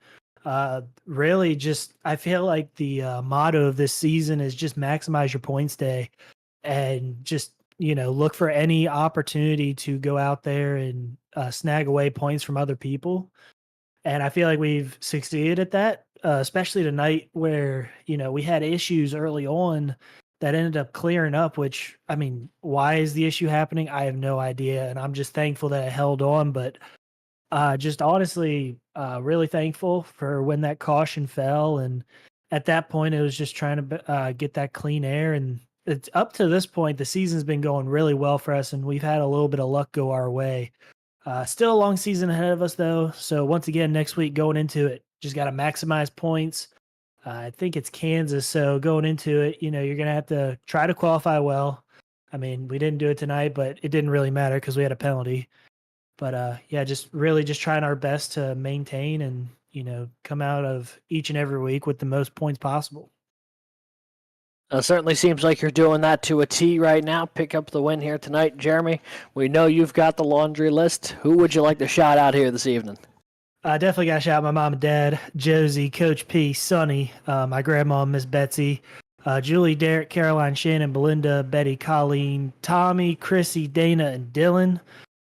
really just, I feel like the motto of this season is just maximize your points day and just, look for any opportunity to go out there and snag away points from other people. And I feel like we've succeeded at that, especially tonight where, we had issues early on that ended up clearing up, which, I mean, why is the issue happening? I have no idea. And I'm just thankful that I held on, but just honestly, really thankful for when that caution fell. And at that point, it was just trying to get that clean air. And it's up to this point, the season's been going really well for us, and we've had a little bit of luck go our way. Still a long season ahead of us, though. So once again, next week going into it, just got to maximize points. I think it's Kansas, so going into it, you're going to have to try to qualify well. I mean, we didn't do it tonight, but it didn't really matter because we had a penalty. But just trying our best to maintain and, come out of each and every week with the most points possible. It certainly seems like you're doing that to a T right now. Pick up the win here tonight, Jeremy. We know you've got the laundry list. Who would you like to shout out here this evening? I definitely got to shout out my mom and dad, Josie, Coach P, Sonny, my grandma, Miss Betsy, Julie, Derek, Caroline, Shannon, Belinda, Betty, Colleen, Tommy, Chrissy, Dana, and Dylan.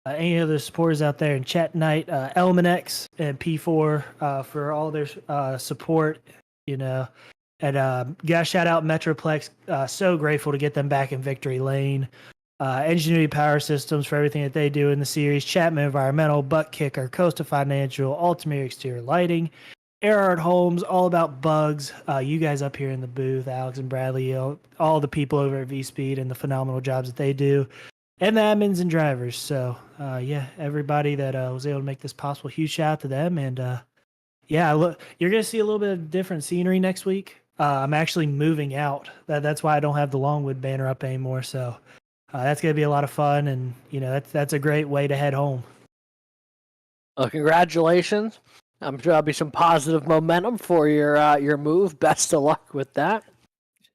Any other supporters out there in chat tonight, Element X and P4 for all their support, And got to shout out Metroplex. So grateful to get them back in victory lane. Enginuity Power Systems for everything that they do in the series, Chapman Environmental, Buttkicker, Costa Financial, Ultimate Exterior Lighting, Erhardt Homes, all about bugs. You guys up here in the booth, Alex and Bradley, all the people over at V-Speed and the phenomenal jobs that they do, and the admins and drivers. So, yeah, everybody that was able to make this possible, huge shout out to them. And, yeah, look, you're going to see a little bit of different scenery next week. I'm actually moving out. That's why I don't have the Longwood banner up anymore. So that's going to be a lot of fun. And, you know, that's a great way to head home. Well, congratulations. I'm sure there'll be some positive momentum for your move. Best of luck with that.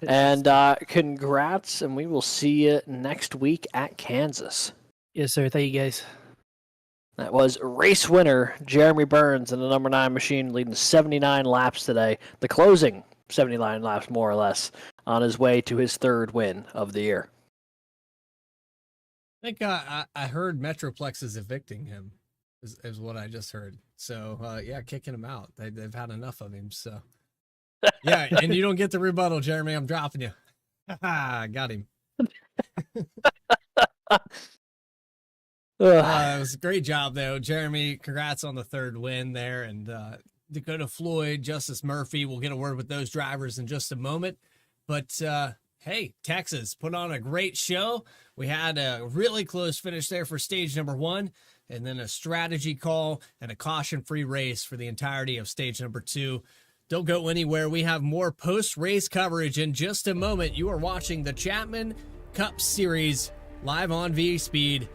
And congrats, and we will see you next week at Kansas. Yes, sir. Thank you, guys. That was race winner Jeremy Burns in the number 9 machine, leading 79 laps today. The closing 79 laps, more or less, on his way to his 3rd win of the year. I think I heard Metroplex is evicting him, is what I just heard. So, yeah, kicking him out. They've had enough of him, so. Yeah, and you don't get the rebuttal, Jeremy. I'm dropping you. Got him. It was a great job, though. Jeremy, congrats on the 3rd win there. And Dakota Floyd, Justice Murphy, we'll get a word with those drivers in just a moment. But, hey, Texas put on a great show. We had a really close finish there for stage number 1, and then a strategy call and a caution-free race for the entirety of stage number 2. Don't go anywhere. We have more post-race coverage in just a moment. You are watching the Chapman Cup Series live on V-Speed.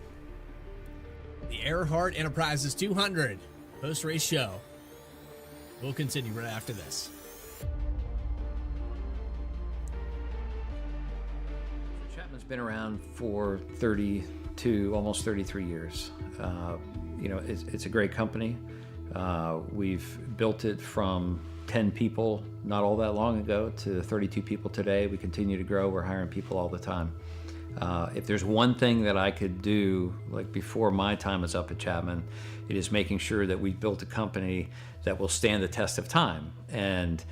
The Erhardt Enterprises 200 post-race show. We'll continue right after this. Chapman's been around for 32, almost 33 years. You know, it's a great company. We've built it from 10 people not all that long ago to 32 people today. We continue to grow. We're hiring people all the time. If there's one thing that I could do, like before my time is up at Chapman, it is making sure that we built a company that will stand the test of time. And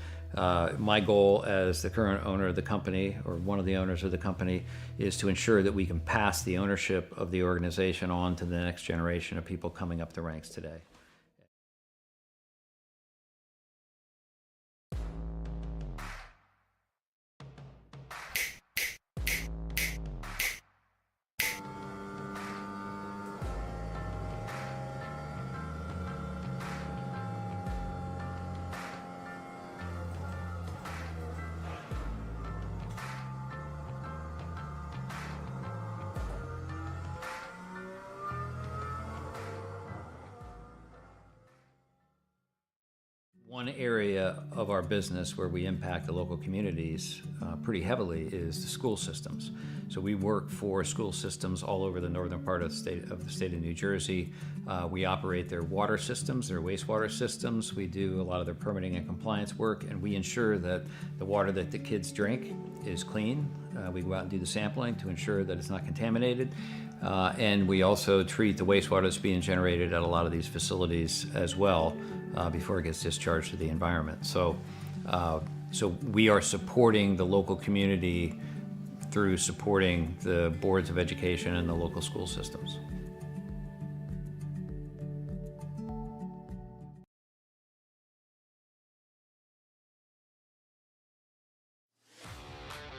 my goal as the current owner of the company, or one of the owners of the company, is to ensure that we can pass the ownership of the organization on to the next generation of people coming up the ranks today. One area of our business where we impact the local communities pretty heavily is the school systems. So we work for school systems all over the northern part of the state of New Jersey. We operate their water systems, their wastewater systems. We do a lot of their permitting and compliance work, and we ensure that the water that the kids drink is clean. We go out and do the sampling to ensure that it's not contaminated. And we also treat the wastewater that's being generated at a lot of these facilities as well before it gets discharged to the environment. So we are supporting the local community through supporting the boards of education and the local school systems.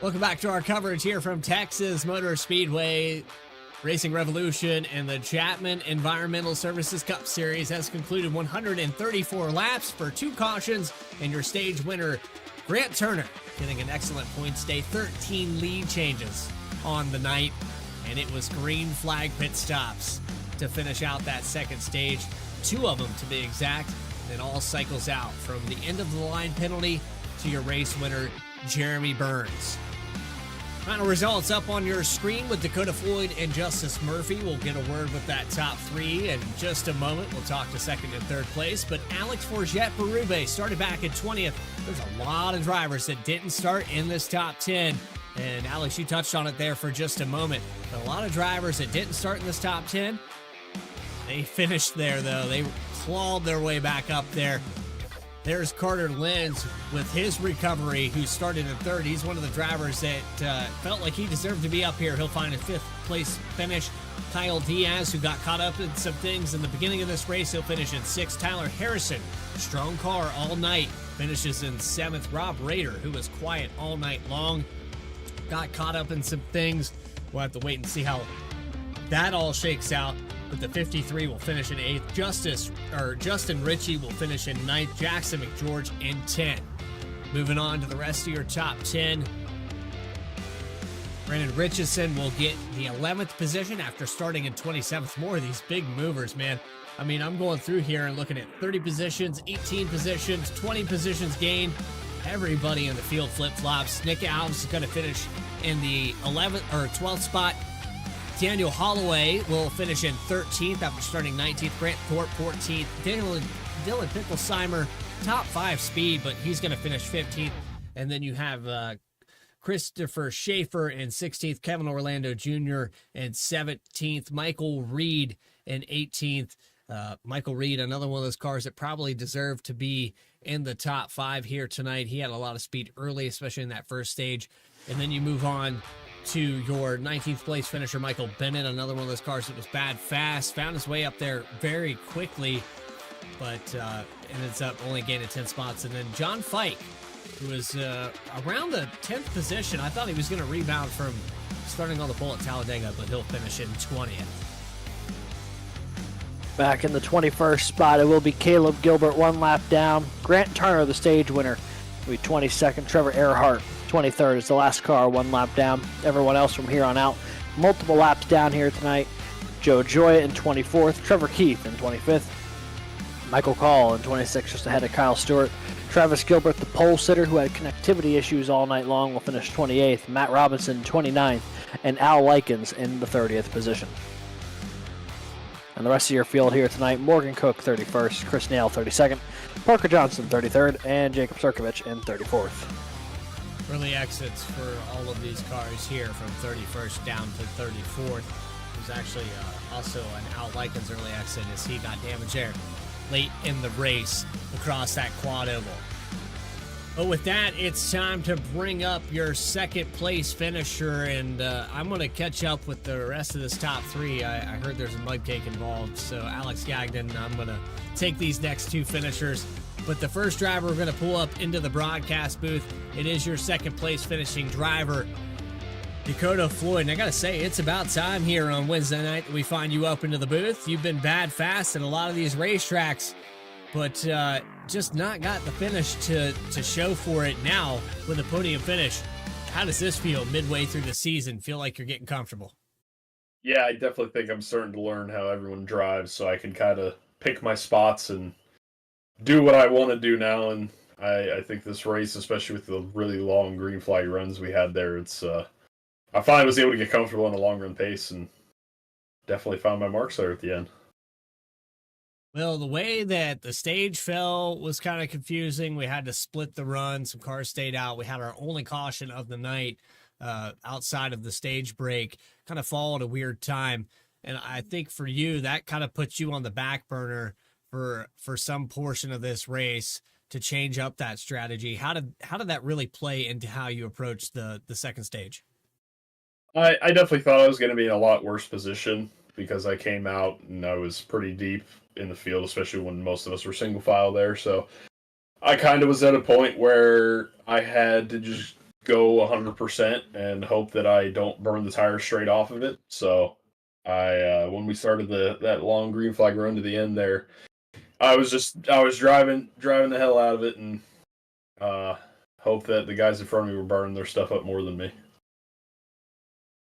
Welcome back to our coverage here from Texas Motor Speedway. Racing Revolution and the Chapman Environmental Services Cup Series has concluded 134 laps for 2 cautions, and your stage winner, Grant Turner, getting an excellent points day, 13 lead changes on the night, and it was green flag pit stops to finish out that second stage, 2 of them to be exact, and all cycles out from the end of the line penalty to your race winner, Jeremy Burns. Final results up on your screen with Dakota Floyd and Justice Murphy. We'll get a word with that top 3 in just a moment. We'll talk to second and third place. But Alex Forget Berube started back at 20th. There's a lot of drivers that didn't start in this top 10. And Alex, you touched on it there for just a moment. But a lot of drivers that didn't start in this top 10, they finished there, though. They clawed their way back up there. There's Carter Lenz with his recovery, who started in third. He's one of the drivers that felt like he deserved to be up here. He'll find a fifth place finish. Kyle Diaz, who got caught up in some things in the beginning of this race, he'll finish in sixth. Tyler Harrison, strong car all night, finishes in seventh. Rob Rader, who was quiet all night long, got caught up in some things. We'll have to wait and see how that all shakes out. But the 53 will finish in 8th. Justin Ritchie will finish in 9th. Jackson McGeorge in 10th. Moving on to the rest of your top 10. Brandon Richardson will get the 11th position after starting in 27th. More of these big movers, man. I mean, I'm going through here and looking at 30 positions, 18 positions, 20 positions gained. Everybody in the field flip-flops. Nick Alves is going to finish in the 11th or 12th spot. Daniel Holloway will finish in 13th after starting 19th. Grant Thorpe 14th. Dylan Picklesheimer, top 5 speed, but he's going to finish 15th. And then you have Christopher Schaefer in 16th. Kevin Orlando Jr. in 17th. Michael Reed in 18th. Michael Reed, another one of those cars that probably deserved to be in the top 5 here tonight. He had a lot of speed early, especially in that first stage. And then you move on to your 19th place finisher, Michael Bennett, another one of those cars that was bad fast, found his way up there very quickly, but ends up only gaining 10 spots. And then John Fike, who was around the 10th position. I thought he was going to rebound from starting on the pole at Talladega, but he'll finish in 20th. Back in the 21st spot, it will be Caleb Gilbert, 1 lap down. Grant Turner, the stage winner, will be 22nd. Trevor Erhardt, 23rd, is the last car, 1 lap down. Everyone else from here on out, multiple laps down here tonight. Joe Joya in 24th. Trevor Keith in 25th. Michael Call in 26th, just ahead of Kyle Stewart. Travis Gilbert, the pole sitter, who had connectivity issues all night long, will finish 28th. Matt Robinson, 29th. And Al Likens in the 30th position. And the rest of your field here tonight, Morgan Cook, 31st. Chris Nail, 32nd. Parker Johnson, 33rd. And Jacob Sirkovich in 34th. Early exits for all of these cars here from 31st down to 34th. There's actually also an Al Likens early exit as he got damaged there late in the race across that quad oval. But with that, it's time to bring up your second place finisher, and I'm going to catch up with the rest of this top 3. I heard there's a mud cake involved, so Alex Gagnon, I'm going to take these next 2 finishers. But the first driver we're going to pull up into the broadcast booth, it is your second place finishing driver, Dakota Floyd. And I got to say, it's about time here on Wednesday night that we find you up into the booth. You've been bad fast in a lot of these racetracks, but just not got the finish to show for it now with a podium finish. How does this feel midway through the season? Feel like you're getting comfortable? Yeah, I definitely think I'm starting to learn how everyone drives, so I can kind of pick my spots and do what I want to do now. And I think this race, especially with the really long green flag runs we had there, it's I finally was able to get comfortable in a long run pace and definitely found my marks there at the end. Well, the way that the stage fell was kind of confusing. We had to split the run. Some cars stayed out. We had our only caution of the night outside of the stage break. Kind of fall at a weird time. And I think for you, that kind of puts you on the back burner for some portion of this race to change up that strategy. How did that really play into how you approached the second stage? I definitely thought I was going to be in a lot worse position because I came out and I was pretty deep in the field, especially when most of us were single file there. So I kind of was at a point where I had to just go 100% and hope that I don't burn the tire straight off of it. So when we started that long green flag run to the end there, I was driving the hell out of it and hope that the guys in front of me were burning their stuff up more than me.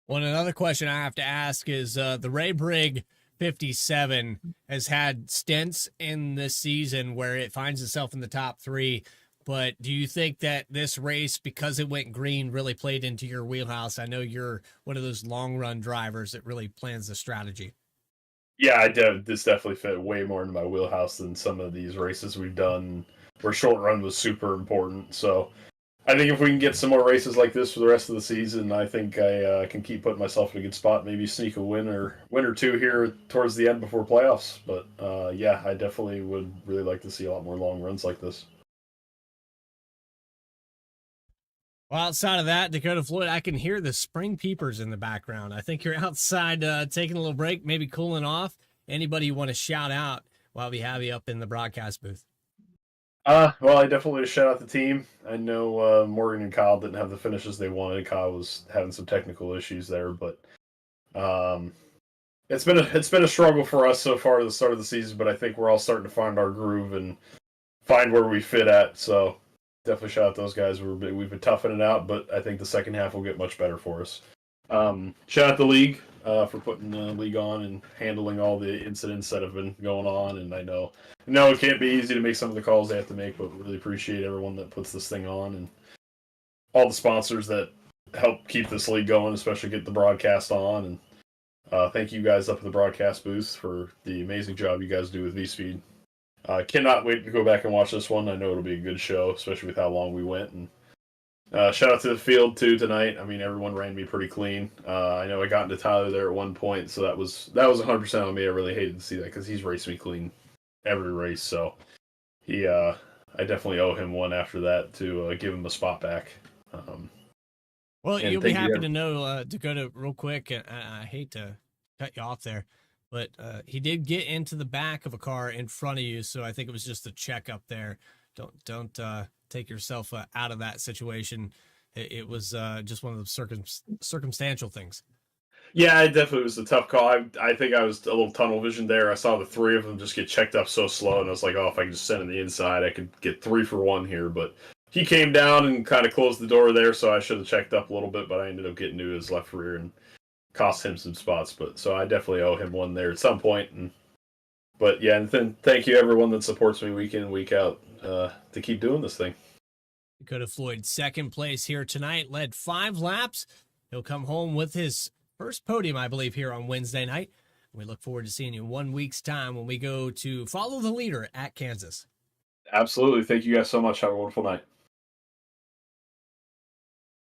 Well, another question I have to ask is the Ray Brigg 57 has had stints in this season where it finds itself in the top 3. But do you think that this race, because it went green, really played into your wheelhouse? I know you're one of those long run drivers that really plans the strategy. Yeah, this definitely fit way more into my wheelhouse than some of these races we've done where short run was super important. So I think if we can get some more races like this for the rest of the season, I think I can keep putting myself in a good spot, maybe sneak a win or 2 here towards the end before playoffs. But yeah, I definitely would really like to see a lot more long runs like this. Well, outside of that, Dakota Floyd, I can hear the spring peepers in the background. I think you're outside taking a little break, maybe cooling off. Anybody you want to shout out while we have you up in the broadcast booth? Well, I definitely shout out the team. I know Morgan and Kyle didn't have the finishes they wanted. Kyle was having some technical issues there, but um, it's been a struggle for us so far at the start of the season. But I think we're all starting to find our groove and find where we fit at. So definitely shout out those guys. We've been toughing it out, but I think the second half will get much better for us. Shout out the league for putting the league on and handling all the incidents that have been going on. And I know it can't be easy to make some of the calls they have to make, but really appreciate everyone that puts this thing on and all the sponsors that help keep this league going, especially get the broadcast on. And thank you guys up at the broadcast booth for the amazing job you guys do with V-Speed. Cannot wait to go back and watch this one. I know it'll be a good show, especially with how long we went. And shout out to the field too tonight. I mean, everyone ran me pretty clean. I know I got into Tyler there at one point, so that was 100% on me. I really hated to see that because he's raced me clean every race. So I definitely owe him one after that to give him a spot back. Well, you'll be happy to know, Dakota, real quick. I hate to cut you off there, but he did get into the back of a car in front of you, so I think it was just a checkup there. Don't take yourself out of that situation. It was just one of the circumstantial things. Yeah, it definitely was a tough call. I think I was a little tunnel vision there. I saw the three of them just get checked up so slow, and I was like, oh, if I could just send in the inside, I could get 3 for 1 here. But he came down and kind of closed the door there, so I should have checked up a little bit, but I ended up getting to his left rear and cost him some spots. But so I definitely owe him one there at some point. But yeah, and then thank you everyone that supports me week in and week out to keep doing this thing. Dakota Floyd, second place here tonight, led 5 laps. He'll come home with his first podium, I believe, here on Wednesday night. We look forward to seeing you in 1 week's time when we go to follow the leader at Kansas. Absolutely. Thank you guys so much. Have a wonderful night.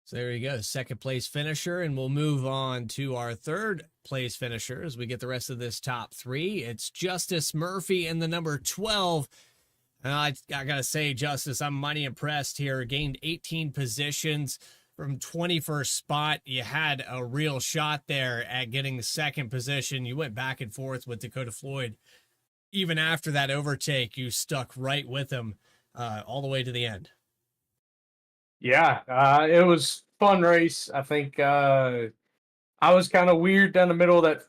So there you go, second place finisher, and we'll move on to our third place finisher as we get the rest of this top 3. It's Justice Murphy in the number 12. I gotta say, Justice, I'm mighty impressed here. Gained 18 positions from 21st spot. You had a real shot there at getting the second position. You went back and forth with Dakota Floyd. Even after that overtake, you stuck right with him all the way to the end. Yeah, it was a fun race. I think I was kind of weird down the middle of that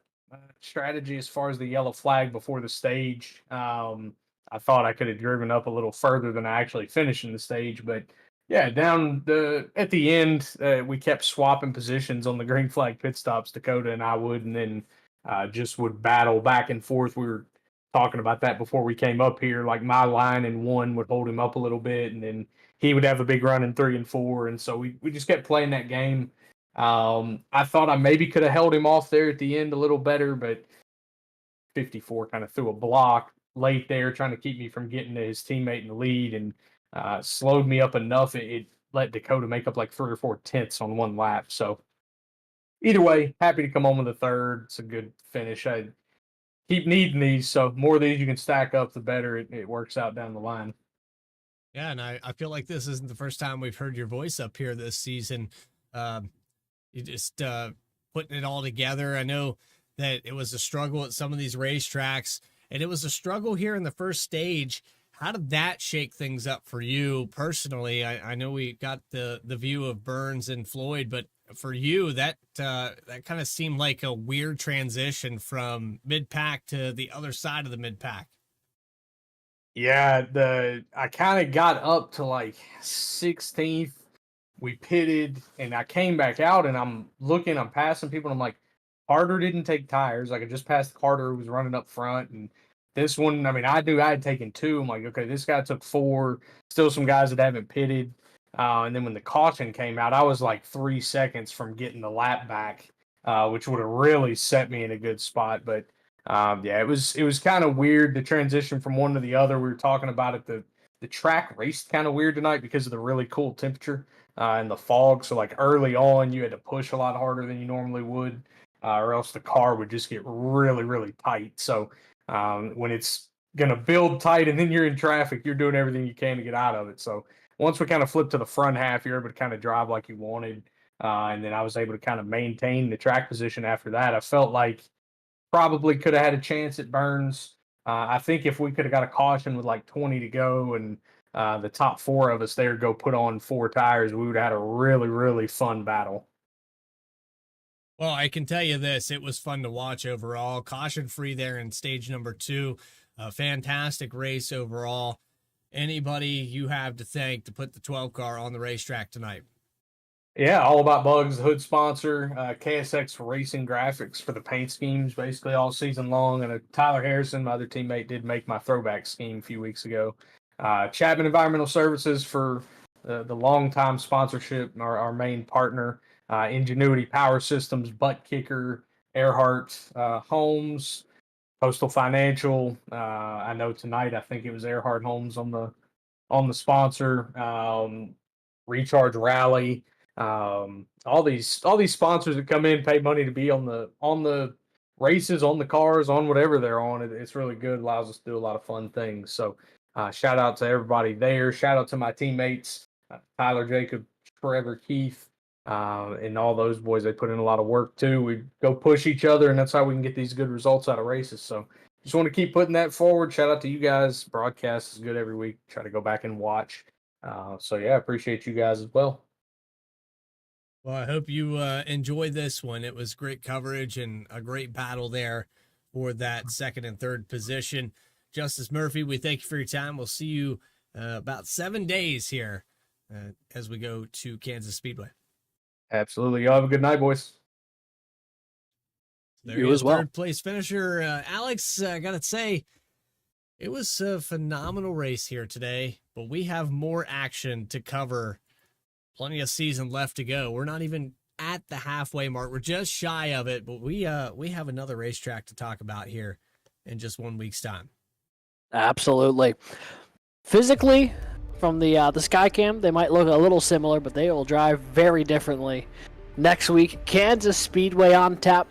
strategy as far as the yellow flag before the stage. I thought I could have driven up a little further than I actually finished in the stage, but yeah, at the end, we kept swapping positions on the green flag pit stops, Dakota and I would, and then just would battle back and forth. We were talking about that before we came up here. Like my line in 1 would hold him up a little bit, and then he would have a big run in 3 and 4, and so we just kept playing that game. I thought I maybe could have held him off there at the end a little better, but 54 kind of threw a block late there, trying to keep me from getting to his teammate in the lead, and slowed me up enough. It let Dakota make up like 3 or 4 tenths on 1 lap. So either way, happy to come home with a third. It's a good finish. I keep needing these, so more of these you can stack up, the better it works out down the line. Yeah, and I feel like this isn't the first time we've heard your voice up here this season. You just putting it all together. I know that it was a struggle at some of these racetracks, and it was a struggle here in the first stage. How did that shake things up for you personally? I know we got the view of Burns and Floyd, but for you, that kind of seemed like a weird transition from mid-pack to the other side of the mid-pack. Yeah, I kind of got up to like 16th. We pitted, and I came back out, and I'm passing people, and I'm like, Carter didn't take tires. Like I just passed Carter, who was running up front, and this one, I mean, I had taken 2. I'm like, okay, this guy took 4. Still some guys that haven't pitted. And then when the caution came out, I was like 3 seconds from getting the lap back, which would have really set me in a good spot. But yeah, it was kind of weird, the transition from one to the other. We were talking about it. The track raced kind of weird tonight because of the really cool temperature and the fog. So like early on, you had to push a lot harder than you normally would, or else the car would just get really, really tight. So when it's going to build tight, and then you're in traffic, you're doing everything you can to get out of it. So once we kind of flipped to the front half, you're able to kind of drive like you wanted. And then I was able to kind of maintain the track position after that. I felt like probably could have had a chance at Burns. I think if we could have got a caution with like 20 to go and the top 4 of us there go put on 4 tires, we would have had a really, really fun battle. Well, I can tell you this, it was fun to watch overall. Caution free there in stage number 2. A fantastic race overall. Anybody you have to thank to put the 12 car on the racetrack tonight? Yeah, All About Bugs, the hood sponsor, KSX Racing Graphics for the paint schemes basically all season long, and Tyler Harrison, my other teammate, did make my throwback scheme a few weeks ago. Chapman Environmental Services for the long-time sponsorship, our main partner. Enginuity Power Systems, Buttkicker, Erhardt, Homes, Postal Financial. I know tonight I think it was Erhardt Homes on the sponsor. Recharge Rally. All these sponsors that come in pay money to be on the races, on the cars, on whatever they're on. It's really good. Allows us to do a lot of fun things. So shout out to everybody there. Shout out to my teammates, Tyler, Jacob, Trevor, Keith. And all those boys, they put in a lot of work too. We go push each other, and that's how we can get these good results out of races. So just want to keep putting that forward. Shout out to you guys. Broadcast is good every week. Try to go back and watch. So yeah, appreciate you guys as well. Well, I hope you enjoyed this one. It was great coverage and a great battle there for that second and third position. Justice Murphy, we thank you for your time. We'll see you about 7 days here as we go to Kansas Speedway. Absolutely. Y'all have a good night, boys. There you as well. Third place finisher. Alex, I got to say, it was a phenomenal race here today, but we have more action to cover. Plenty of season left to go. We're not even at the halfway mark. We're just shy of it, but we have another racetrack to talk about here in just 1 week's time. Absolutely. Physically, from the Skycam, they might look a little similar, but they will drive very differently. Next week, Kansas Speedway on tap.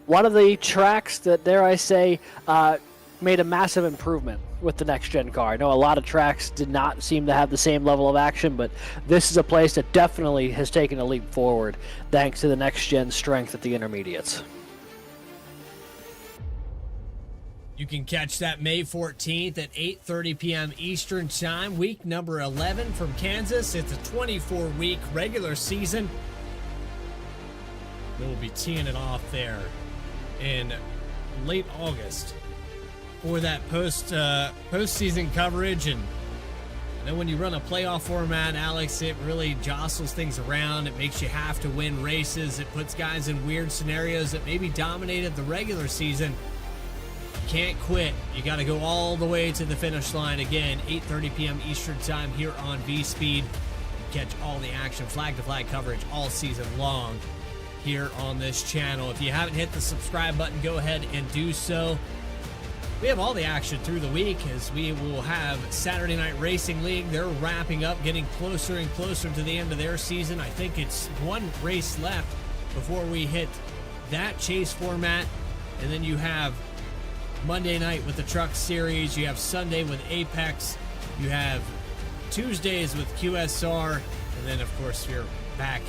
One of the tracks that, dare I say, made a massive improvement with the next-gen car. I know a lot of tracks did not seem to have the same level of action, but this is a place that definitely has taken a leap forward thanks to the next-gen strength at the intermediates. You can catch that May 14th at 8:30 p.m. Eastern Time, week number 11 from Kansas. It's a 24-week regular season. We'll be teeing it off there in late August for that postseason coverage. And then when you run a playoff format, Alex, it really jostles things around. It makes you have to win races. It puts guys in weird scenarios that maybe dominated the regular season. Can't quit. You got to go all the way to the finish line. Again, 8:30 p.m. Eastern Time here on V-Speed. Catch all the action, flag-to-flag coverage all season long here on this channel. If you haven't hit the subscribe button, go ahead and do so. We have all the action through the week as we will have Saturday Night Racing League. They're wrapping up, getting closer and closer to the end of their season. I think it's one race left before we hit that chase format. And then you have Monday night with the Truck Series. You have Sunday with Apex. You have Tuesdays with QSR. And then, of course, you're back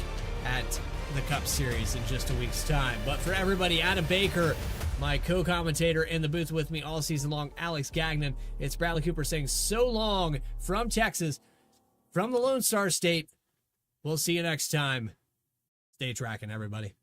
at the Cup Series in just a week's time. But for everybody, Adam Baker, my co-commentator in the booth with me all season long, Alex Gagnon, it's Bradley Cooper saying so long from Texas, from the Lone Star State. We'll see you next time. Stay tracking, everybody.